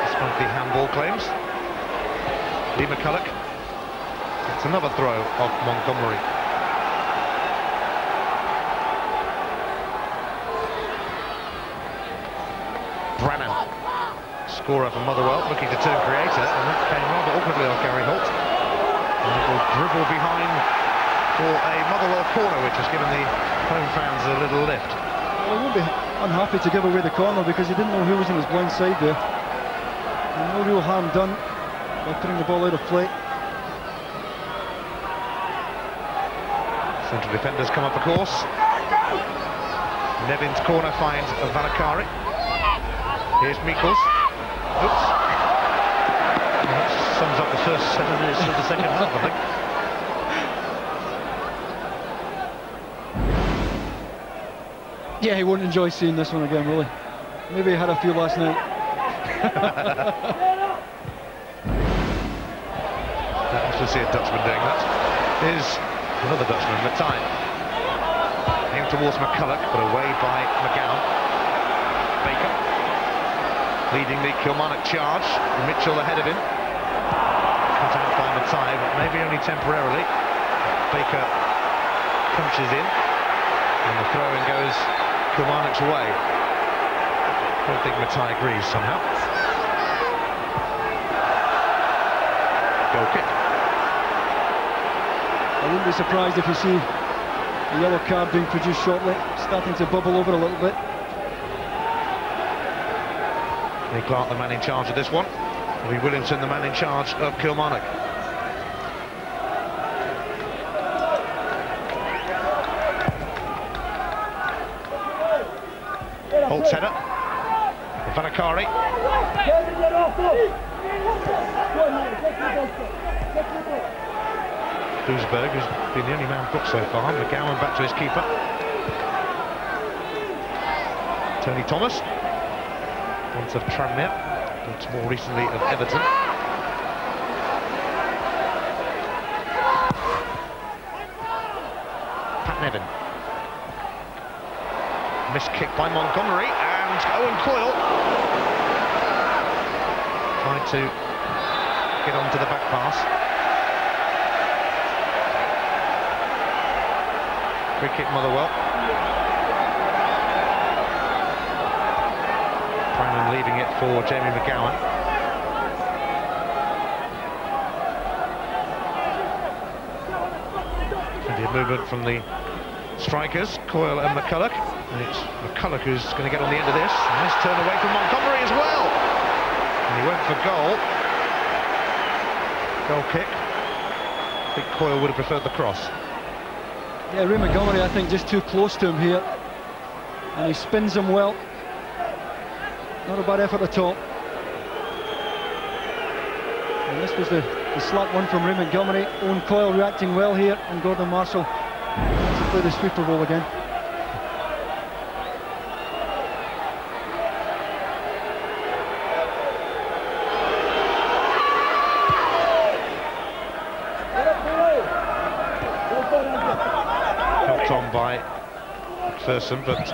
Despite the handball claims. Lee McCulloch. It's another throw off Montgomery. Brannan, scorer for Motherwell, looking to turn creator, and that came rather awkwardly off Gary Holt. And it will dribble behind for a Motherwell corner, which has given the home fans a little lift. Well, it won't be unhappy to give away the corner because he didn't know who was in his blind side there. And no real harm done by putting the ball out of play. Central defenders come up the course. Nevin's corner finds Valakari. Here's Mikkels. Oops. Well, that sums up the first 7 minutes of the second half, I think. Yeah, he won't enjoy seeing this one again, will he? Maybe he had a few last night. Don't often see a Dutchman doing that. Here's another Dutchman, Matai. Aimed towards McCulloch, but away by McGowne. Baker leading the Kilmarnock charge. Mitchell ahead of him. Cut out by Matai, but maybe only temporarily. Baker punches in, and the throw-in goes Kilmarnock's way. I don't think Matai agrees somehow. Goal kick. I wouldn't be surprised if you see a yellow card being produced shortly, starting to bubble over a little bit. Lee Clark, the man in charge of this one. Lee Williamson, the man in charge of Kilmarnock. Holt's header. Valakari. Duisberg, who's been the only man booked so far. McGowne back to his keeper. Tony Thomas. Once of Tranmere, but more recently of Everton. Pat Nevin. Missed kick by Montgomery, and Owen Coyle tried to get onto the back pass. Free kick Motherwell. Brandon leaving it for Jamie McGowne. Plenty of movement from the strikers, Coyle and McCulloch. And it's McCulloch who's going to get on the end of this. Nice turn away from Montgomery as well. And he went for goal. Goal kick. I think Coyle would have preferred the cross. Yeah, Ray Montgomery, I think, just too close to him here. And he spins him well. Not a bad effort at all. And this was the slap one from Ray Montgomery. Owen Coyle reacting well here, and Gordon Marshall to play the sweeper role again. Helped on by MacPherson, but it's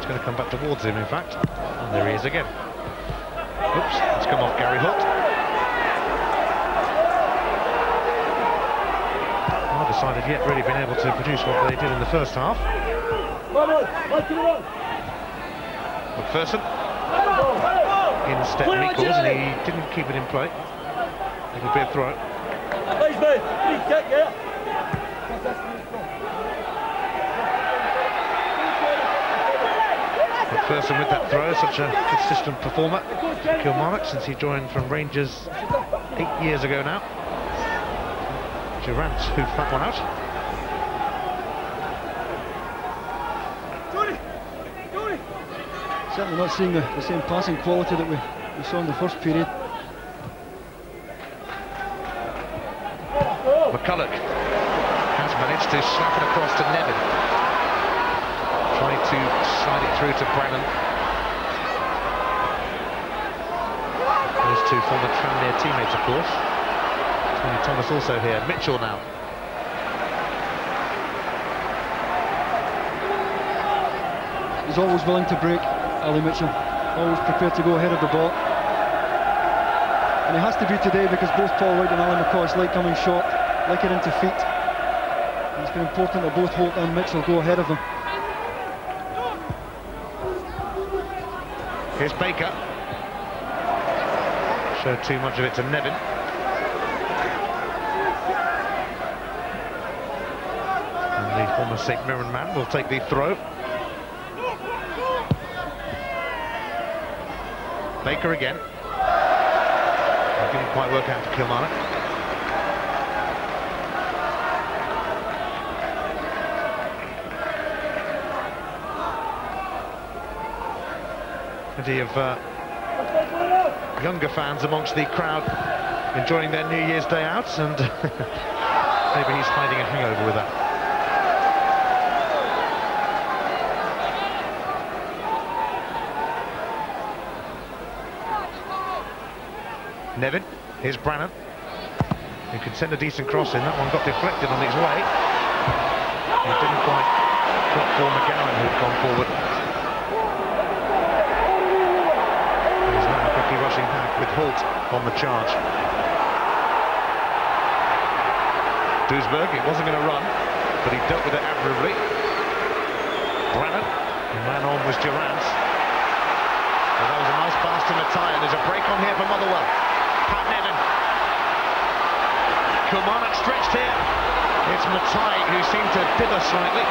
going to come back towards him, in fact. And there he is again. Oops, it's come off Gary Holt. Not decided yet really been able to produce what they did in the first half. MacPherson. In step Mikkels, and he didn't keep it in play. It'll be a throw. MacPherson with that throw, such a consistent performer. Kilmarnock since he joined from Rangers 8 years ago now. Durrant hoofed that one out. Certainly not seeing the same passing quality that we saw in the first period. McCulloch has managed to slap it across to Nevin. Trying to slide it through to Brannan. Those two former Tranmere teammates, of course. Tony Thomas also here. Mitchell now. He's always willing to break, Ali Mitchell. Always prepared to go ahead of the ball. And he has to be today because both Paul Wright and Ali McCoist like coming short, like it into feet. And it's been important that both Holt and Mitchell go ahead of them. Here's Baker. Showed too much of it to Nevin. And the former St Mirren man will take the throw. Baker again. It didn't quite work out for Kilmarnock. Plenty of younger fans amongst the crowd enjoying their New Year's Day out, and maybe he's hiding a hangover with that. Nevin, here's Brannan, who could send a decent cross in. That one got deflected on its way. It didn't quite drop for McGowne, who'd gone forward. He's now quickly rushing back with Holt on the charge. Duisberg, it wasn't going to run, but he dealt with it admirably. Brannan, the man on was Durrant. Well, that was a nice pass to Matai, and there's a break on here for Motherwell. Pat Nevin. Kilmarnock stretched here. It's Matai who seemed to dither slightly.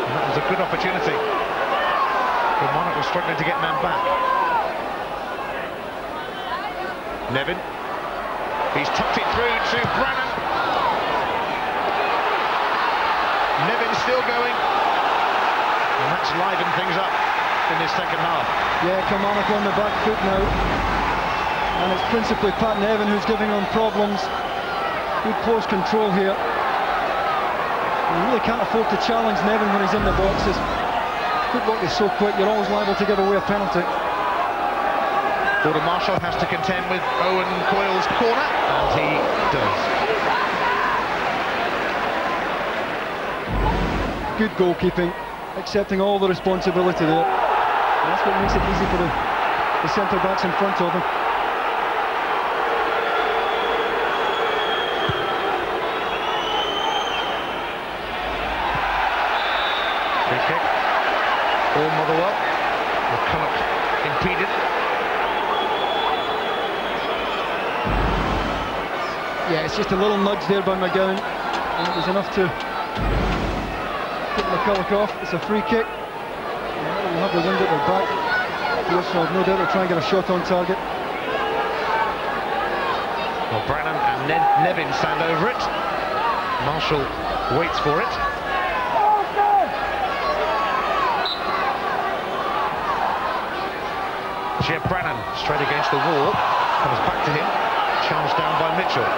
And that was a good opportunity. Kilmarnock was struggling to get man back. Nevin. He's tucked it through to Brannan. Nevin still going. And that's livened things up in this second half. Yeah, Kilmarnock on the back foot now. And it's principally Pat Nevin who's giving them problems. Good close control here. You really can't afford to challenge Nevin when he's in the boxes. Footwork is so quick, you're always liable to give away a penalty. Gordon Marshall has to contend with Owen Coyle's corner, and he does. Good goalkeeping, accepting all the responsibility there. And that's what makes it easy for the centre-backs in front of him. Free kick for Motherwell. McCulloch impeded. Yeah, it's just a little nudge there by McGowne, and it was enough to get McCulloch off. It's a free kick. We'll have the wind at their back. So I've no doubt they'll try and get a shot on target. Well, Brannan and Nevin stand over it. Marshall waits for it. Jeb Brannan straight against the wall. Comes back to him. Charged down by Mitchell.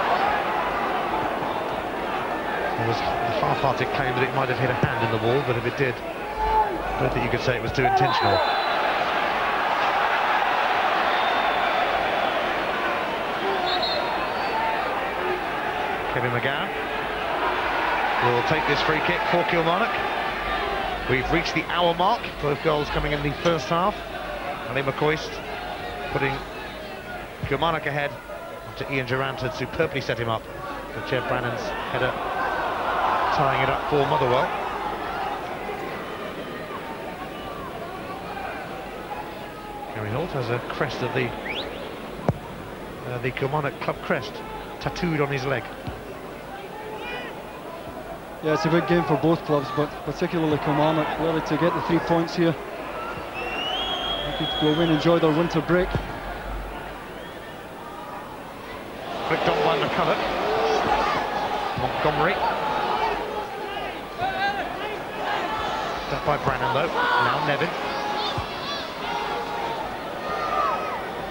There was a half-hearted claim that it might have hit a hand in the wall, but if it did, I don't think you could say it was too intentional. Kevin McGowne will take this free kick for Kilmarnock. We've reached the hour mark, both goals coming in the first half. Ali McCoist putting Kilmarnock ahead after Ian Durrant had superbly set him up. But Jeb Brannan's header tying it up for Motherwell. Gary Holt has a crest of the Kilmarnock club crest tattooed on his leg. Yeah, it's a big game for both clubs, but particularly Kilmarnock, really to get the 3 points here. They could go away and enjoy their winter break. Flicked on by McCulloch. Montgomery. That by Brannan though. Now Nevin.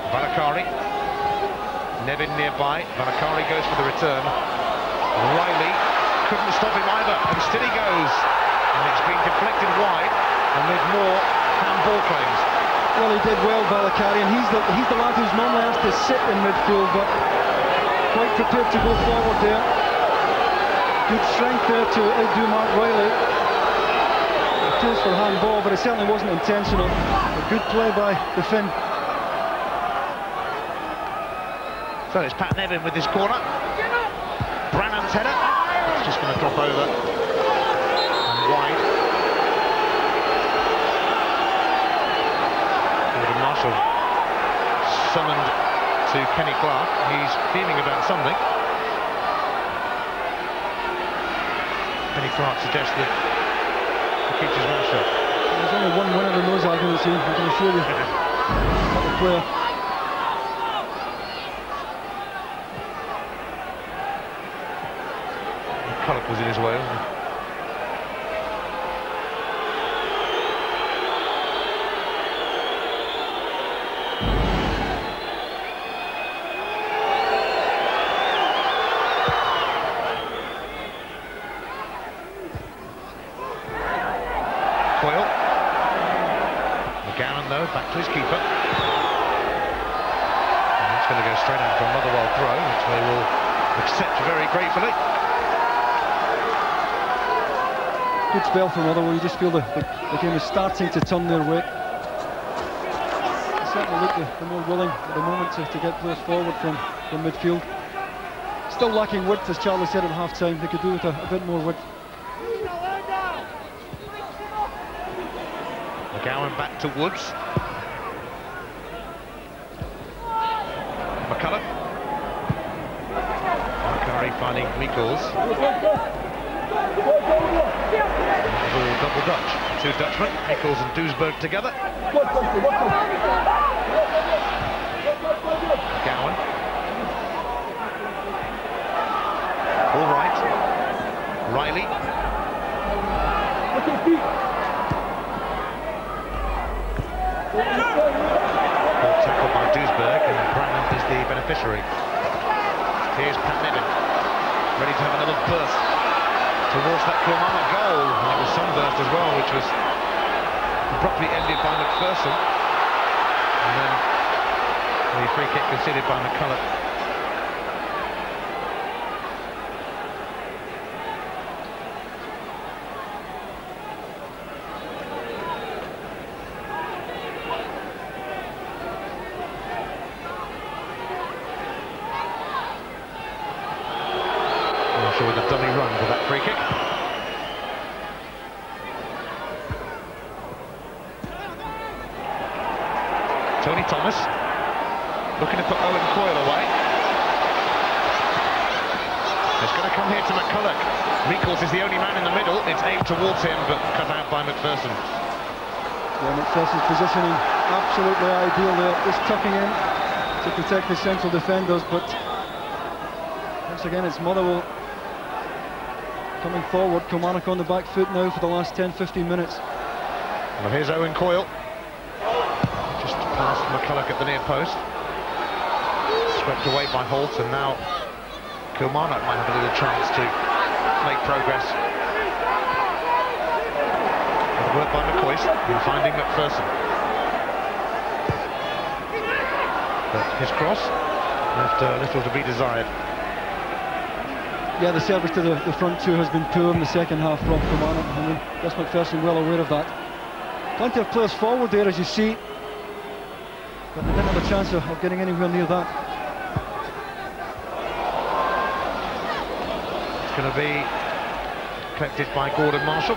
Valakari. Nevin nearby. Valakari goes for the return. Reilly couldn't stop him either, and still he goes. And it's been deflected wide, and with more handball claims. Well, he did well, Valakari, and he's the lad who's normally asked to sit in midfield, but quite prepared to go forward there. Good strength there to outdo Mark Reilly. Appeals for handball, but it certainly wasn't intentional. A good play by the Finn. So it's Pat Nevin with this corner. Brannan's header. It's just going to drop over and wide. Gordon Marshall summoned to Kenny Clark. He's feeling about something. Kenny Clark suggests that the keeper's mouth shut. There's only one winner in those I can assure you. What a player. McCulloch was in his way, wasn't he? McGowne though, back to his keeper. And it's going to go straight out for a Motherwell throw, which they will accept very gratefully. Good spell from Motherwell. You just feel the game is starting to turn their way. They certainly look the more willing at the moment to get players forward from midfield. Still lacking width, as Charlie said at half-time. They could do with a bit more width. McGowne back to Woods. McCulloch. Curry finding McCoist. Double Dutch. Two Dutchmen, McCoist and Duisberg together. McGowne. All right. Reilly. Holt tackled by Duisberg, and Branham is the beneficiary. Here's Pat Nevin, ready to have another burst towards that Kilmarnock goal, and it was sunburst as well, which was abruptly ended by MacPherson, and then the free kick conceded by McCulloch. With a dummy run for that free kick. Tony Thomas looking to put Owen Coyle away. It's going to come here to McCulloch. McCoist is the only man in the middle. It's aimed towards him, but cut out by MacPherson. Yeah, MacPherson's positioning absolutely ideal there, just tucking in to protect the central defenders, but once again it's Motherwell coming forward. Kilmarnock on the back foot now for the last 10-15 minutes. Well, here's Owen Coyle. Just past McCulloch at the near post. Swept away by Holt, and now Kilmarnock might have a little chance to make progress. Good work by McCoist in finding MacPherson. But his cross left little to be desired. Yeah, the service to the front two has been poor in the second half from Kilmarnock. I mean, Gus MacPherson well aware of that. Plenty of players forward there, as you see, but they didn't have a chance of getting anywhere near that. It's going to be collected by Gordon Marshall.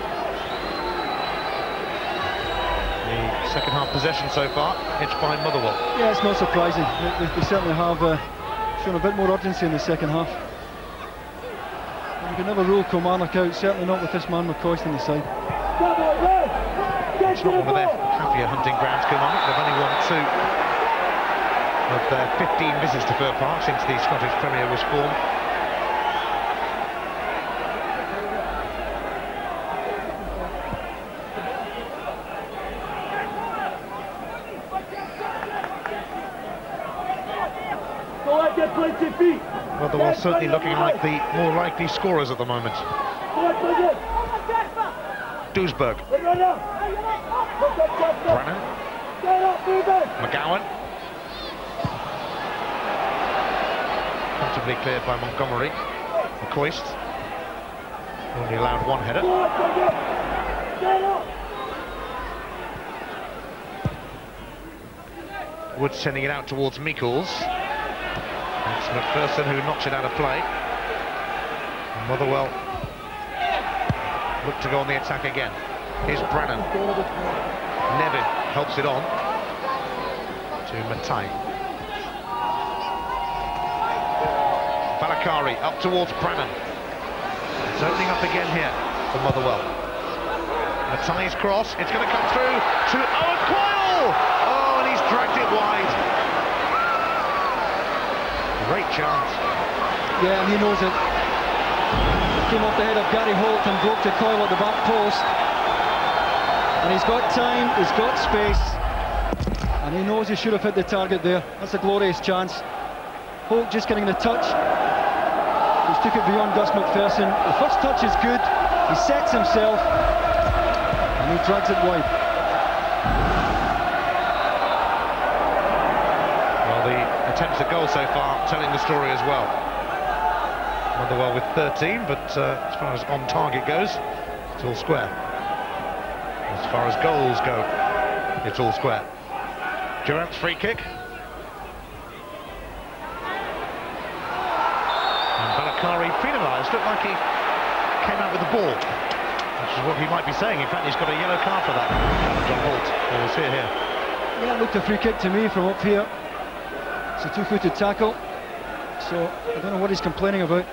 The second half possession so far, edged by Motherwell. Yeah, it's not surprising. They certainly have shown a bit more urgency in the second half. You can never rule Kilmarnock out, certainly not with this man McCoist in the side. It's not one of their happier hunting grounds, Kilmarnock. They've only won 2 of their 15 visits to Fir Park since the Scottish Premier was formed. Motherwell certainly looking like the more likely scorers at the moment. Duisberg. Brannan. McGowne. Comfortably cleared by Montgomery. McCoist. Only allowed one header. Wood sending it out towards McCoist. It's MacPherson who knocks it out of play. Motherwell look to go on the attack again. Here's Brannan. Nevin helps it on to Monty. Valakari up towards Brannan. It's opening up again here for Motherwell. Matai's cross, it's going to come through to Owen Coyle! Oh, and he's dragged it wide. Great chance. Yeah, and he knows it. It came off the head of Gary Holt and broke to Coyle at the back post. And he's got time, he's got space, and he knows he should have hit the target there. That's a glorious chance. Holt just getting the touch. He's took it beyond Gus MacPherson. The first touch is good. He sets himself, and he drags it wide. Well, the attempts at goal so far telling the story as well. Motherwell with 13, but as far as on target goes, it's all square. As far as goals go, it's all square. Durrant's free kick. And Balakari penalised, looked like he came out with the ball, which is what he might be saying. In fact, he's got a yellow card for that. John Holt, we'll see it here. Yeah, it looked a free kick to me from up here. It's a two-footed tackle, so I don't know what he's complaining about.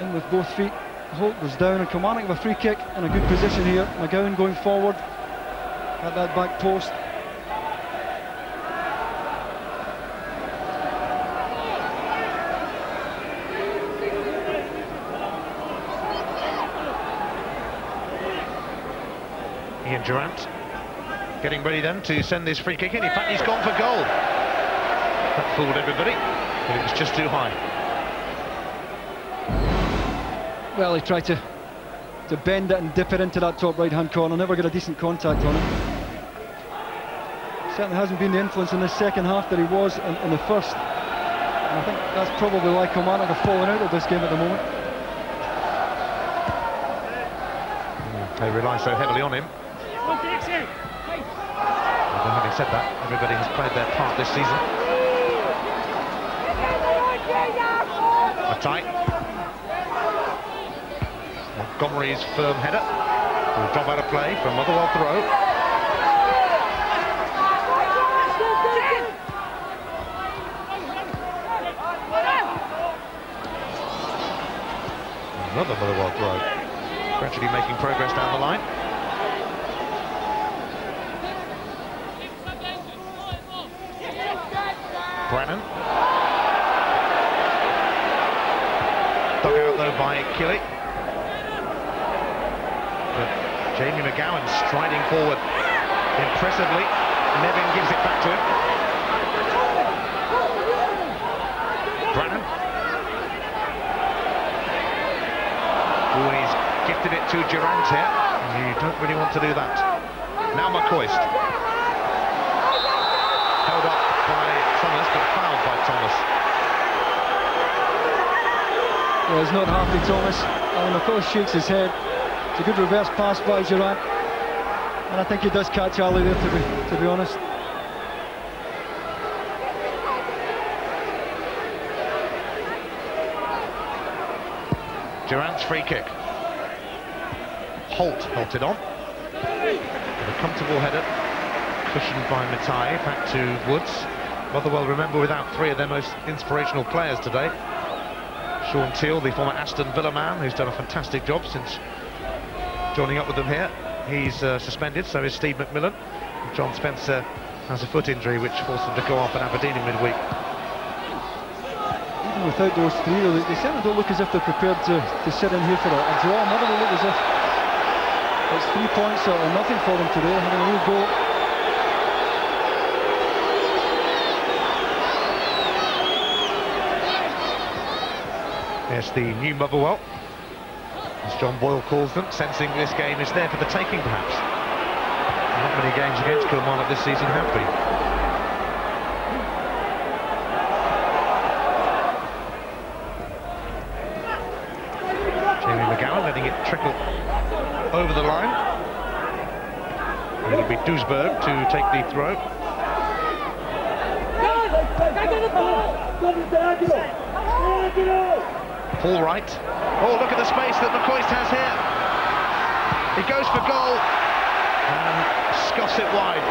In with both feet. Holt was down and Kilmarnock with a free kick in a good position here. McGowne going forward at that back post. Ian Durrant getting ready then to send this free kick in. In fact, he's gone for goal. That fooled everybody, but it was just too high. Well, he tried to bend it and dip it into that top right-hand corner. Never got a decent contact on it. Certainly hasn't been the influence in the second half that he was in the first. And I think that's probably why Kilmarnock have fallen out of this game at the moment. They rely so heavily on him. Although having said that, everybody has played their part this season. Matai. Montgomery's firm header will drop out of play from Motherwell throw. Another Motherwell throw. Gradually making progress down the line. Brennan. Dug out though by Killie. But Jamie McGowne striding forward impressively. Nevin gives it back to him. Brennan. Oh, he's gifted it to Durrant here. You don't really want to do that. Now McCoist. Held up by Thomas, but fouled by Thomas. Well, he's not happy, Thomas. And McCoist shakes his head. It's a good reverse pass by Durrant. And I think he does catch Ali there, to be honest. Durrant's free kick. Holt helped it on. With a comfortable header, cushioned by Matai, back to Woods. Motherwell, remember, without three of their most inspirational players today. Sean Teal, the former Aston Villa man, who's done a fantastic job since joining up with them here. He's suspended, so is Steve McMillan. John Spencer has a foot injury which forced him to go off at Aberdeen in midweek. Even without those three, though, they certainly don't look as if they're prepared to sit in here for a draw. Motherwell look as if it's 3 points or nothing for them today, having a real go. Yes, the new Motherwell, as John Boyle calls them, sensing this game is there for the taking, perhaps. Not many games against Kilmarnock this season have been. Jamie McGowne letting it trickle over the line. And it'll be Duisberg to take the throw. Paul Wright. Oh, look at the space that McCoist has here. He goes for goal and scuffs it wide.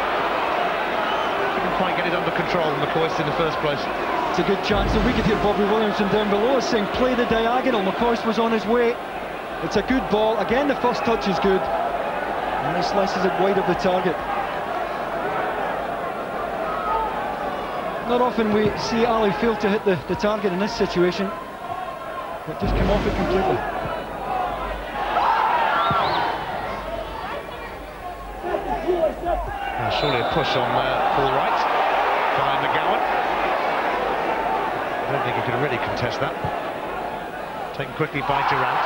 Couldn't quite get it under control, McCoist, in the first place. It's a good chance, and we could hear Bobby Williamson down below saying play the diagonal. McCoist was on his way. It's a good ball. Again, the first touch is good. And he slices it wide of the target. Not often we see Ali fail to hit the target in this situation, but just come off it completely. Surely a push on Paul Wright by McGowne. I don't think he could really contest that. Taken quickly by Durrant.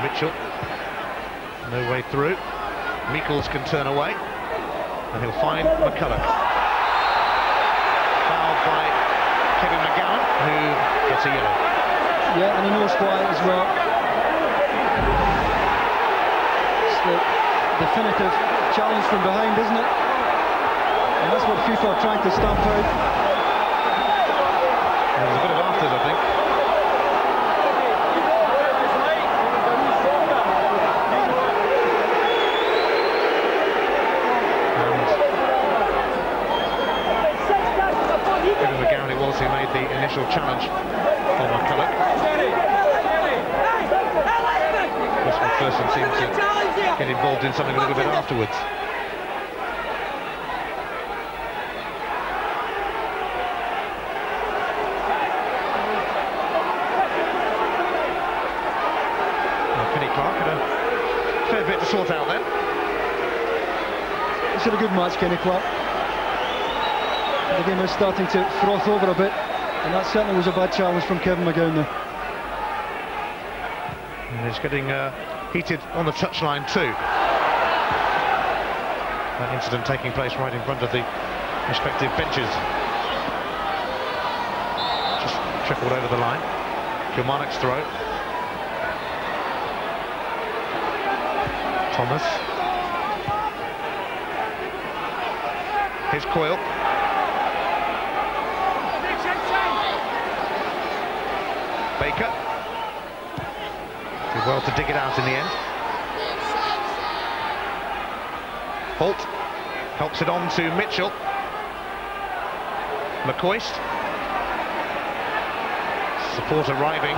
Mitchell. No way through. McCoist can turn away. And he'll find McCulloch. Fouled by Kevin McGowne, who gets a yellow. Yeah, and he knows why as well. It's the definitive challenge from behind, isn't it? And that's what FIFA are trying to stamp out. There's a bit of afters, I think. Kevin McGowne it was who made the initial challenge for McCulloch. MacPherson seemed to get involved in something a little bit afterwards. Fair bit to sort out then. It's had a good match, Kenny Clark. The game is starting to froth over a bit, and that certainly was a bad challenge from Kevin McGowne there. And it's getting heated on the touchline too. That incident taking place right in front of the respective benches. Just trickled over the line. Kilmarnock's throw. Thomas. Here's Coyle. Baker. Did well to dig it out in the end. Holt helps it on to Mitchell. McCoist. Support arriving.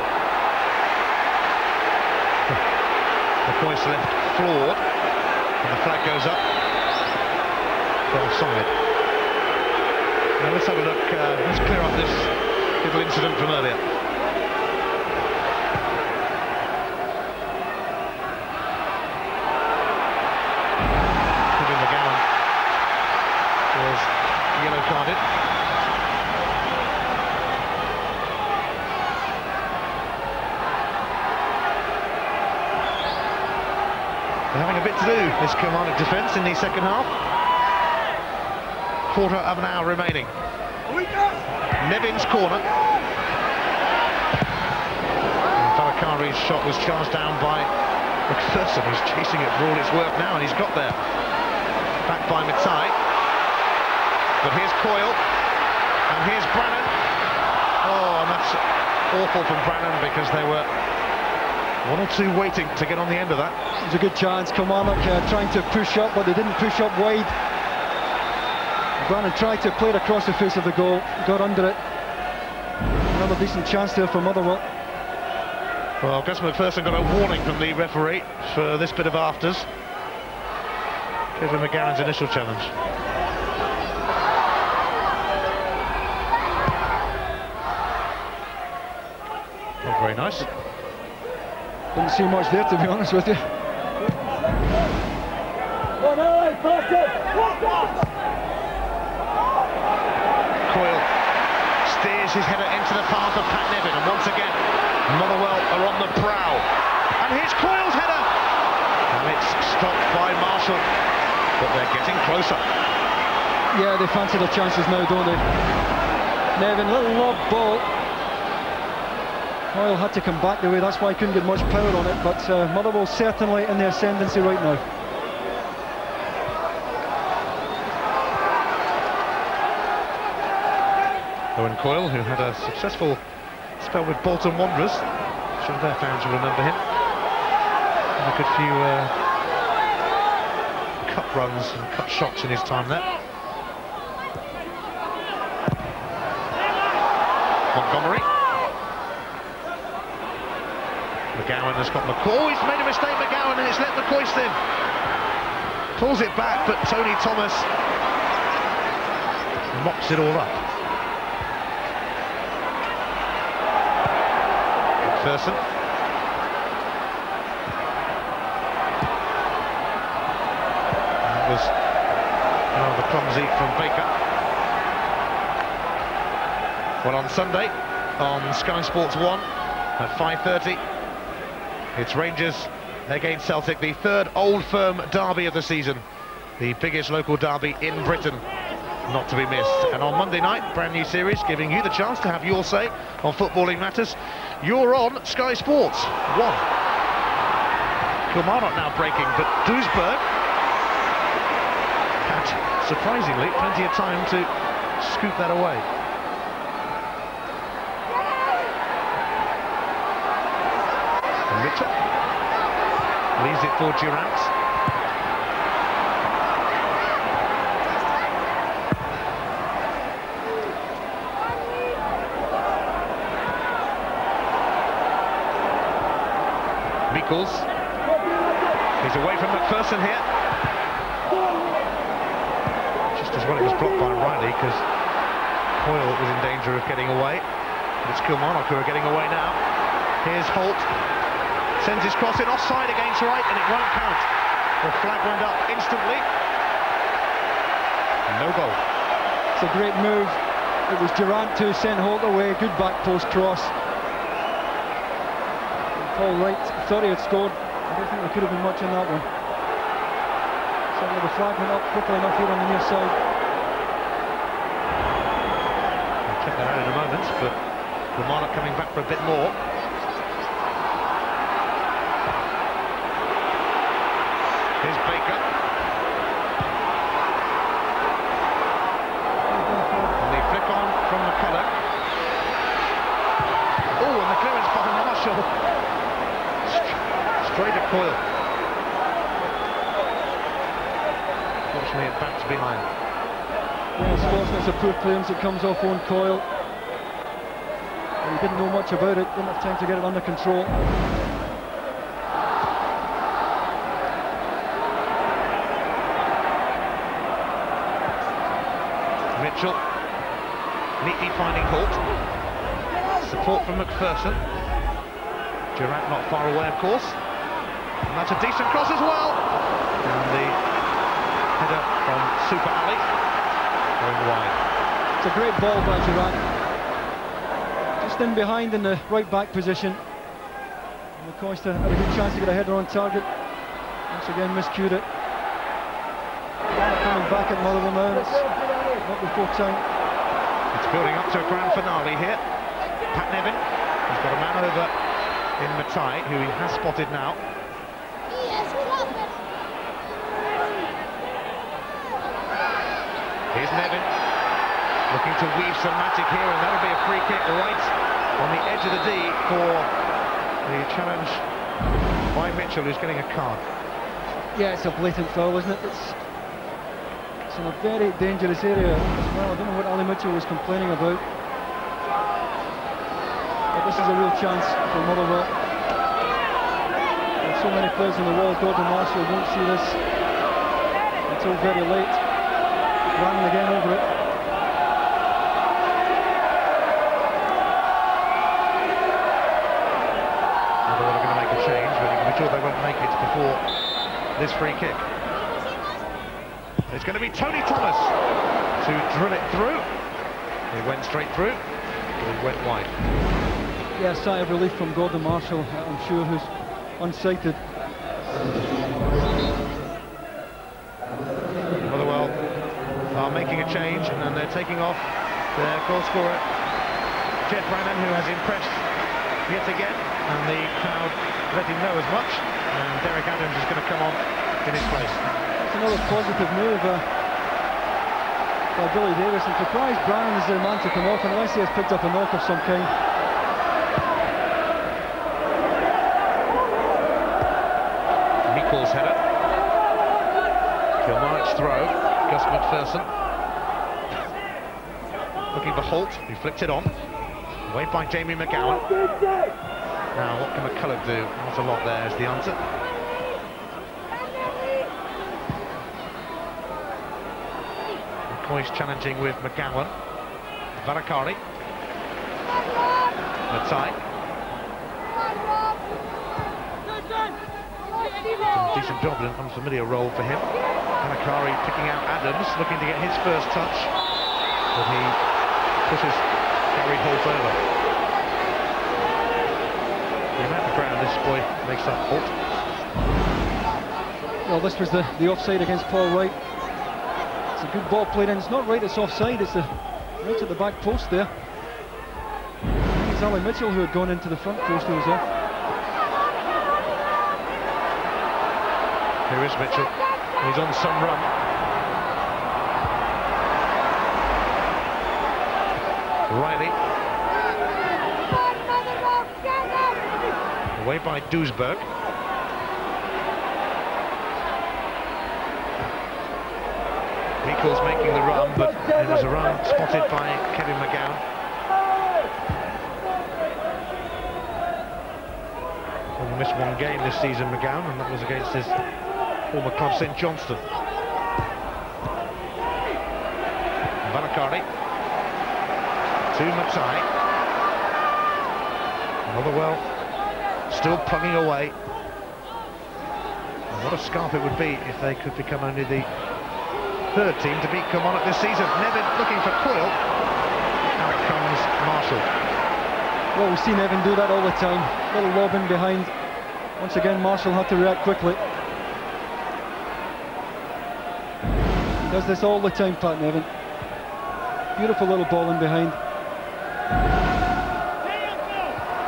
McCoist left floored, and the flag goes up for offside. Now let's have a look, let's clear up this little incident from earlier. Kevin McGowne was yellow carded. They're having a bit to do, this Kilmarnock defence, in the second half. Quarter of an hour remaining. Nevin's corner. Valakari's shot was charged down by MacPherson, who's chasing it for all it's worth now, and he's got there. Back by Matai. But here's Coyle, and here's Brannan. Oh, and that's awful from Brannan, because they were one or two waiting to get on the end of that. It was a good chance. Kilmarnock trying to push up, but they didn't push up wide. Brannan tried to play it across the face of the goal, got under it. Another decent chance there for Motherwell. Well, Gus MacPherson got a warning from the referee for this bit of afters. Kevin McGowan's initial challenge. Not very nice. Didn't see much there, to be honest with you. Coyle steers his header into the path of Pat Nevin, and once again Motherwell are on the prowl. And here's Coyle's header, and it's stopped by Marshall, but they're getting closer. Yeah, they fancy their chances now, don't they? Nevin, little lob ball. Coyle had to come back the way, that's why he couldn't get much power on it, but Motherwell certainly in the ascendancy right now. Owen Coyle, who had a successful spell with Bolton Wanderers, sure their fans will remember him. Had a good few cut runs and cut shots in his time there. Montgomery. McGowne McGowne has got McCoist. He's made a mistake, McGowne, and it's let McCoist in. Pulls it back, but Tony Thomas mops it all up. MacPherson. That was rather clumsy from Baker. Well, on Sunday, on Sky Sports 1 at 5:30, it's Rangers against Celtic, the third Old Firm derby of the season, the biggest local derby in Britain, not to be missed. And on Monday night, brand new series, giving you the chance to have your say on footballing matters. You're on Sky Sports 1. Kilmarnock now breaking, but Duisburg had, surprisingly, plenty of time to scoop that away. And Mitchell leaves it for Durrant. Mikkels. He's away from MacPherson here. Just as well it was blocked by Reilly, because Holt was in danger of getting away. But it's Kilmarnock who are getting away now. Here's Holt. Sends his cross in offside against Wright, and it won't count. The flag went up instantly. No goal. It's a great move. It was Durrant who sent Holt away. Good back post cross. Paul Wright thought he had scored. I don't think there could have been much on that one. Certainly the flag went up quickly enough here on the near side. We'll check that out in a moment, but Kilmarnock coming back for a bit more. Here's Baker. And they flick on from McCulloch. Oh, and the clearance by Marshall. Straight at Coyle. Fortunately, it bounced behind. Yeah, unfortunately, it's a poor clearance. It comes off on Coyle. And he didn't know much about it. Didn't have time to get it under control. Mitchell neatly finding Holt. Support from MacPherson. Durrant not far away, of course. And that's a decent cross as well. And the header from Super Ali going wide. It's a great ball by Durrant. Just in behind in the right back position. McCoist had a good chance to get a header on target. Once again miscued it. Coming back at Motherwell now, and it's not before time. It's building up to a grand finale here. Pat Nevin has got a man over in Matai, who he has spotted now. Here's Nevin, looking to weave some magic here, and that'll be a free kick right on the edge of the D for the challenge by Mitchell, who's getting a card. Yeah, it's a blatant foul, isn't it? It's in a very dangerous area as well. I don't know what Ali Mitchell was complaining about. But this is a real chance for Motherwell. There's so many players on the wall. Gordon Marshall won't see this until very late. Running again over it. Motherwell are going to make a change, but you can be sure they won't make it before this free kick. It's going to be Tony Thomas to drill it through. It went straight through, but it went wide. Yeah, a sigh of relief from Gordon Marshall, I'm sure, who's unsighted. Motherwell are making a change, and they're taking off their goal scorer, Jed Brannan, who has impressed yet again, and the crowd let him know as much, and Derek Adams is going to come on in his place. Another positive move by Billy Davis. I'm surprised Brannan is the man to come off unless he has picked up a knock of some kind. Mikkels header. Kilmarnock's throw. Gus MacPherson looking for Holt, who flicked it on. Away by Jamie McGowne. Now, what can McCulloch do? Not a lot there is the answer. McCoist challenging with McGowne. Varakari. Matai. Some decent job in an unfamiliar role for him. Varakari picking out Adams, looking to get his first touch. But he pushes Gary Holt over. The amount of ground this boy makes up Holt. Well, this was the offside against Paul Wright. It's a good ball played in. It's not right, it's offside. It's right at the back post there. It's Ali Mitchell who had gone into the front post who was off. Here is Mitchell. He's on some run. Reilly. Away by Duisberg. Michael's making the run, but it was a run spotted by Kevin McGowne. Only missed one game this season, McGowne, and that was against his former club, St Johnstone. Varakari to Matai. Motherwell still plugging away. And what a scarp it would be if they could become only the third team to beat Kilmarnock this season. Nevin looking for Coyle. Out comes Marshall. Well, we've seen Evan do that all the time. Little lob in behind. Once again, Marshall had to react quickly. He does this all the time, Pat Nevin. Beautiful little ball in behind.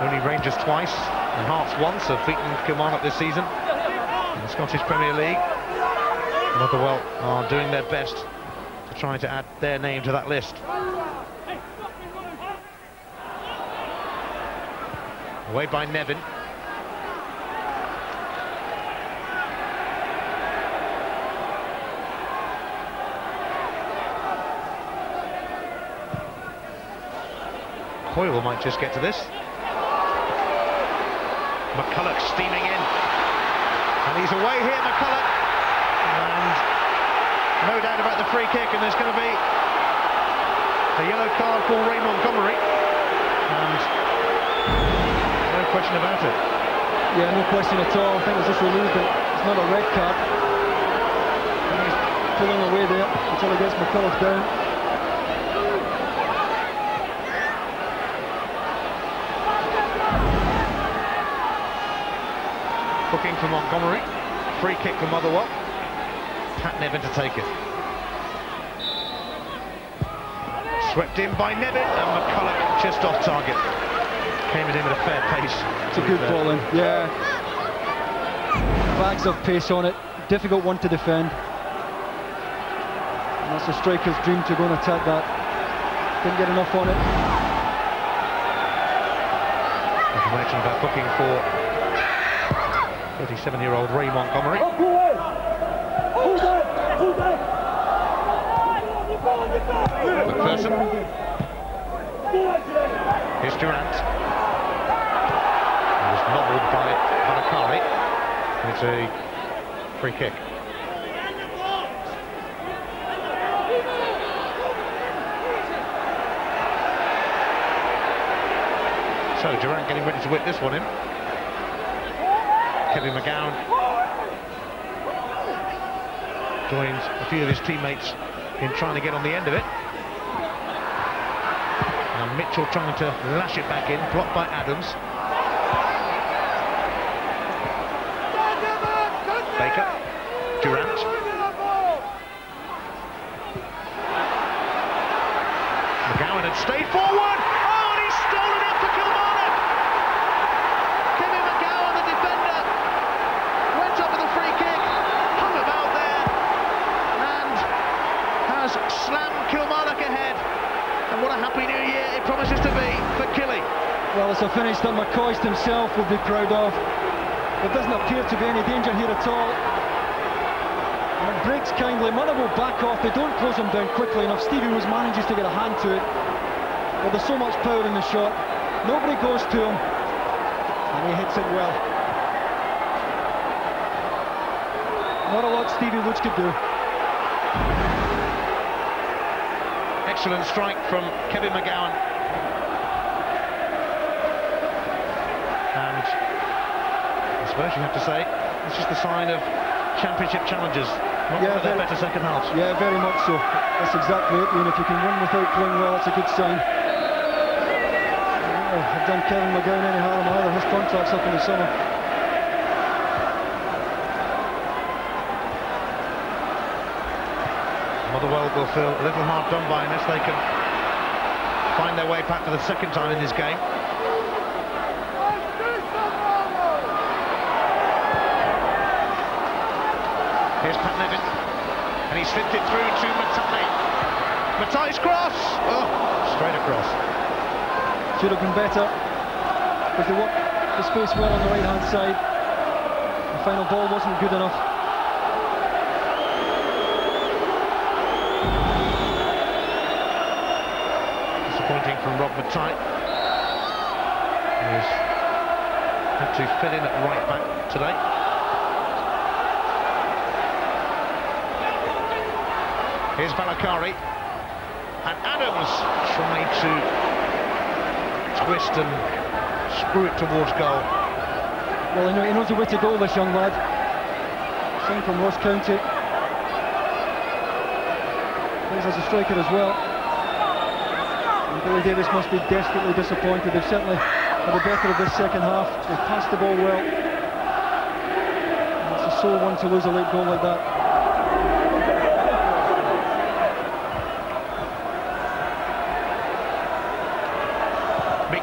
Only Rangers twice and Hearts once have beaten Kilmarnock this season in the Scottish Premier League. Motherwell are doing their best to try to add their name to that list. Away by Nevin. Coyle might just get to this. McCulloch steaming in. And he's away here, McCulloch. And no doubt about the free kick, and there's going to be a yellow card for Ray Montgomery. And no question about it. Yeah, no question at all. I think it's just relieved that it's not a red card. And he's pulling away there until he gets McCulloch down. Looking for Montgomery. Free kick for Motherwell. Pat Nevin to take it. Swept in by Nevin, and McCulloch just off target. Came in with a fair pace. It's a good ball in, yeah. Bags of pace on it. Difficult one to defend. And that's a striker's dream to go and attack that. Didn't get enough on it. Information about booking for 37-year-old Ray Montgomery. MacPherson. Here's Durrant. He was nobbled by Varakari. It's a free kick. So Durrant getting ready to whip this one in. Kevin McGowne joins a few of his teammates in trying to get on the end of it. And Mitchell trying to lash it back in, blocked by Adams. Baker, Durrant. McGowne had stayed forward. Oh, and he's stolen it for Kilmarnock. Kevin McGowne, the defender, went up with a free kick, hung about there, and has slammed Kilmarnock ahead. And what a happy new year it promises to be for Killie. Well, it's a finish that McCoist himself would be proud of. There doesn't appear to be any danger here at all. And it breaks kindly. Motherwell back off. They don't close him down quickly enough. Stevie Woods manages to get a hand to it. But there's so much power in the shot. Nobody goes to him. And he hits it well. Not a lot Stevie Lutz could do. Excellent strike from Kevin McGowne. And I suppose you have to say, it's just the sign of championship challengers. Not one of their better second halves. Yeah, very much so. That's exactly it. I mean, if you can win without playing well, that's a good sign. I've done Kevin McGowne any harm either. His contract's up in the summer. Motherwell will feel a little hard done by unless they can find their way back for the second time in this game. Here's Pat Nevin, and he slipped it through to Matai. Matai's cross! Oh, straight across. Should have been better, because they worked the space well on the right-hand side. The final ball wasn't good enough. Disappointing from Rob Matai, who's had to fill in at right back today. Here's Valakari, and Adams trying to twist and screw it towards goal. Well, he knows the way to go, this young lad. Same from Ross County. Plays as a striker as well. And Billy Davis must be desperately disappointed. They've certainly had the better of this second half. They've passed the ball well. And it's a sore one to lose a late goal like that.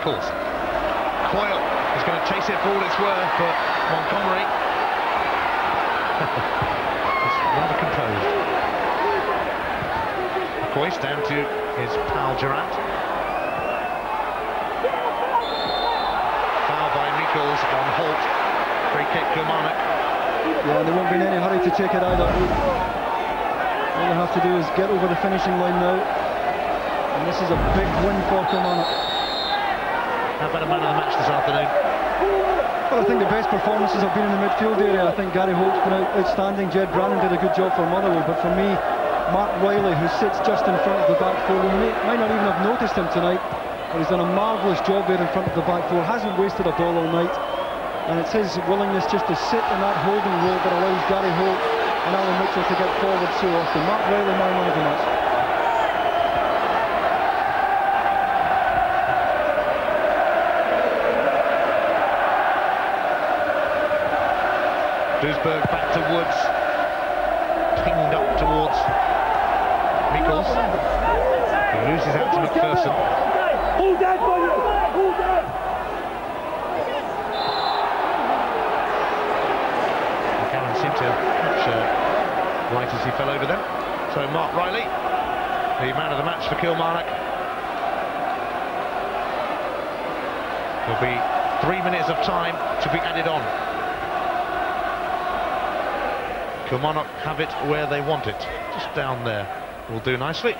Coyle is going to chase it for all it's worth, but Montgomery is rather composed. McCoist down to his pal Durrant. Foul by Mikkels on Holt. Free kick Kilmarnock. Yeah, they won't be in any hurry to take it either. All they have to do is get over the finishing line now. And this is a big win for Kilmarnock. How about a man of the match this afternoon? Well, I think the best performances have been in the midfield area. I think Gary Holt's been outstanding. Jed Brannan did a good job for Motherwell, but for me, Mark Reilly, who sits just in front of the back four, you might not even have noticed him tonight, but he's done a marvellous job there in front of the back four. Hasn't wasted a ball all night, and it's his willingness just to sit in that holding role that allows Gary Holt and Alan Mitchell to get forward so often. Mark Reilly, my man of the match. Duisberg back to Woods, pinged up towards Mikkels. He loses out to MacPherson. McGowne seemed to catch Wright as he fell over them. So Mark Reilly, the man of the match for Kilmarnock. There'll be 3 minutes of time to be added on. Kilmarnock have it where they want it, just down there. Will do nicely.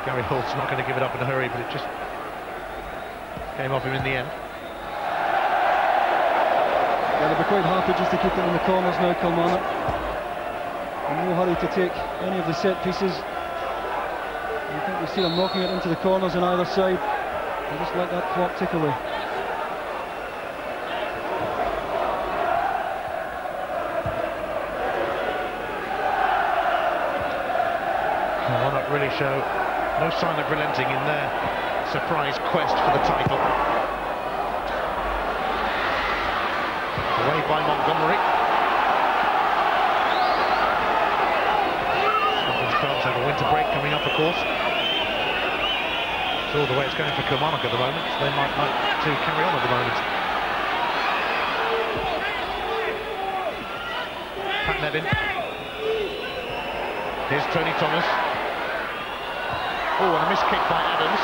Gary Holt's not going to give it up in a hurry, but it just came off him in the end. Yeah, they'll be quite happy just to keep it in the corners now, Kilmarnock. In no hurry to take any of the set pieces. I think we see them knocking it into the corners on either side. And just let that clock tick away. Really show no sign of relenting in their surprise quest for the title. Away by Montgomery. Scotland's clubs have a winter break coming up, of course. It's all the way it's going for Kilmarnock at the moment. They might like to carry on at the moment. Pat Nevin. Here's Tony Thomas. Oh, and a missed kick by Adams.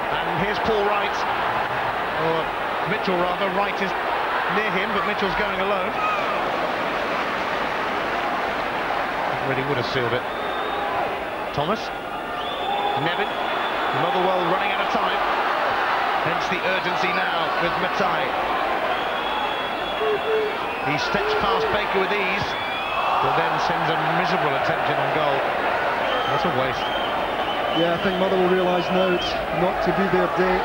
And here's Paul Wright. Or Mitchell rather. Wright is near him, but Mitchell's going alone. Really would have sealed it. Thomas. Nevin. Motherwell running out of time. Hence the urgency now with Matai. He steps past Baker with ease, but then sends a miserable attempt in on goal. What a waste. Yeah, I think Motherwell realise now it's not to be their day.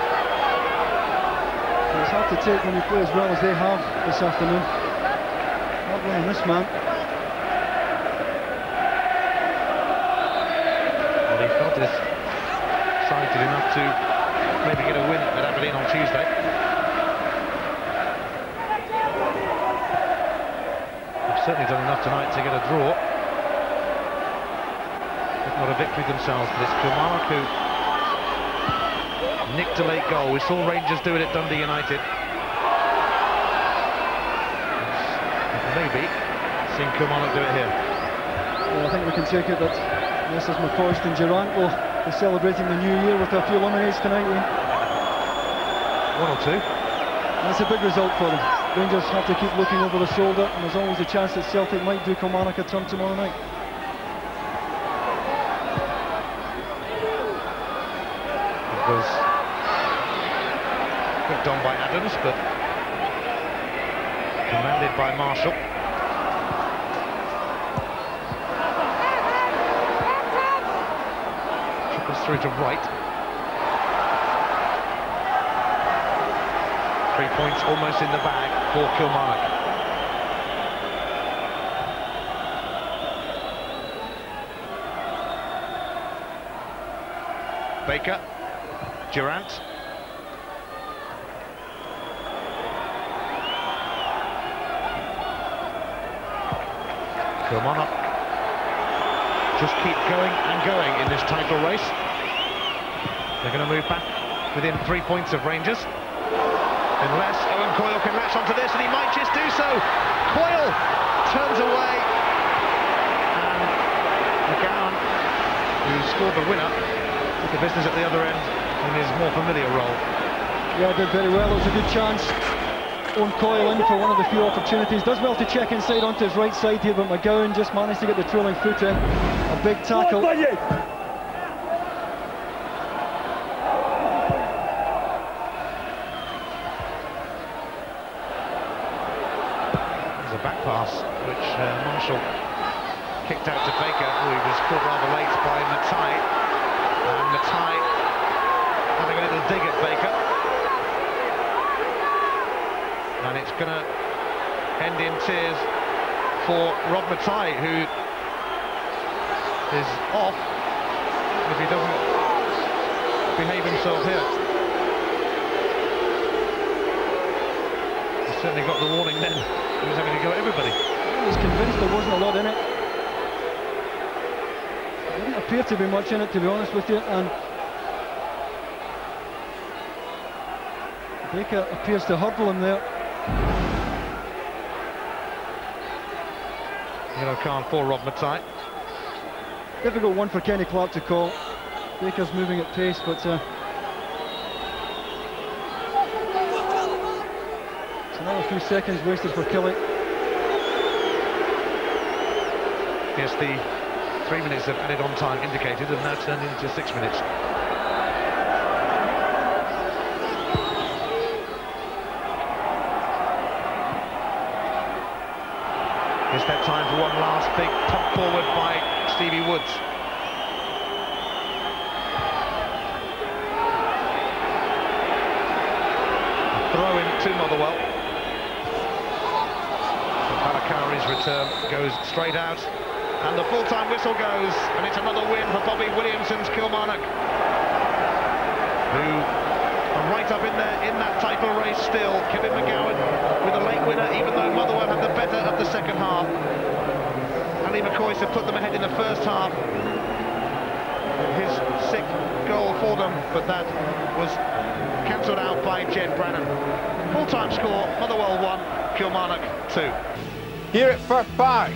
It's hard to take when you play as well as they have this afternoon. Not well on this man. Well, he felt his side did enough to maybe get a win at Aberdeen on Tuesday. They've certainly done enough tonight to get a draw. If not a victory themselves, but it's Kilmarnock who nicked a late goal. We saw Rangers do it at Dundee United. Maybe seeing Kilmarnock do it here. Well, I think we can take it that this is McCoist and Durrant will be celebrating the new year with a few lemonades tonight, Ian. One or two. That's a big result for them. Rangers have to keep looking over the shoulder, and there's always a chance that Celtic might do Kilmarnock a turn tomorrow night. It was put on by Adams, but commanded by Marshall. Trickles through to Wright. 3 points almost in the bag for Kilmarnock. Baker, Durrant. Kilmarnock just keep going and going in this title race. They're going to move back within 3 points of Rangers. Unless Owen Coyle can latch onto this, and he might just do so. Coyle turns away. And McGowne, who scored the winner, took the business at the other end in his more familiar role. Yeah, did very well. It was a good chance. Owen Coyle in for one of the few opportunities. Does well to check inside onto his right side here, but McGowne just managed to get the trailing foot in. A big tackle. There's a back pass, which Marshall kicked out to Baker, who was caught rather late by Matai. And Matai having a little dig at Baker. And it's going to end in tears for Rob Matai, who is off if he doesn't behave himself here. He certainly got the warning then. He was having to go at everybody. I was convinced there wasn't a lot in it. There didn't appear to be much in it, to be honest with you, and Baker appears to hurdle him there. Yellow card for Rob Matai. Difficult one for Kenny Clark to call. Baker's moving at pace, but it's another few seconds wasted for Killie. Yes, the 3 minutes of added on time indicated have now turned into 6 minutes. Is there time for one last big pop forward by Stevie Woods? A throw in to Motherwell. Balakari's return goes straight out, and the full-time whistle goes, and it's another win for Bobby Williamson's Kilmarnock, who are right up in there in that title race still. Kevin McGowne with a late winner, even though Motherwell had the better of the second half. Ali McCoist had put them ahead in the first half. His sixth goal for them, but that was cancelled out by Jed Brannan. Full-time score, Motherwell 1, Kilmarnock 2. Here at Firth Park,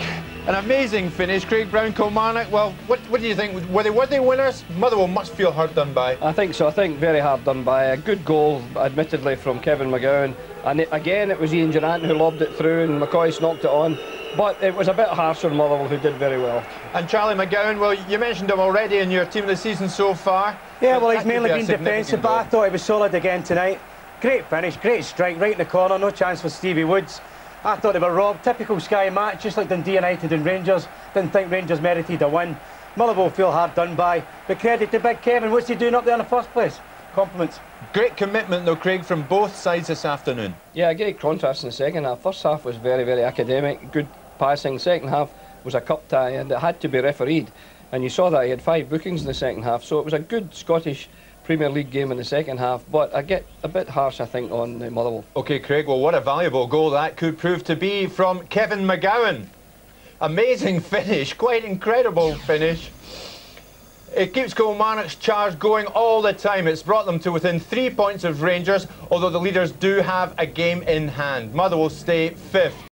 an amazing finish. Craig Brown, Kilmarnock. Well, what do you think? Were they worthy winners? Motherwell must feel hard done by. I think so. I think very hard done by. A good goal, admittedly, from Kevin McGowne. And again, it was Ian Durrant who lobbed it through, and McCoist knocked it on. but it was a bit harsh on Motherwell, who did very well. And Charlie McGowne, well, you mentioned him already in your team of the season so far. Yeah, well, he's mainly been defensive, but I thought he was solid again tonight. Great finish, great strike, right in the corner, no chance for Stevie Woods. I thought they were robbed. Typical Sky match, just like Dundee United and Rangers. Didn't think Rangers merited a win. Motherwell feel hard done by. But credit to Big Kevin. What's he doing up there in the first place? Compliments. Great commitment though, Craig, from both sides this afternoon. Yeah, a great contrast in the second half. First half was very, very academic, good passing. Second half was a cup tie and it had to be refereed. And you saw that he had 5 bookings in the second half. So it was a good Scottish Premier League game in the second half, but I get a bit harsh, I think, on Motherwell. OK, Craig, well, what a valuable goal that could prove to be from Kevin McGowne. Amazing finish, quite incredible finish. It keeps Kilmarnock's charge going all the time. It's brought them to within 3 points of Rangers, although the leaders do have a game in hand. Motherwell stay 5th.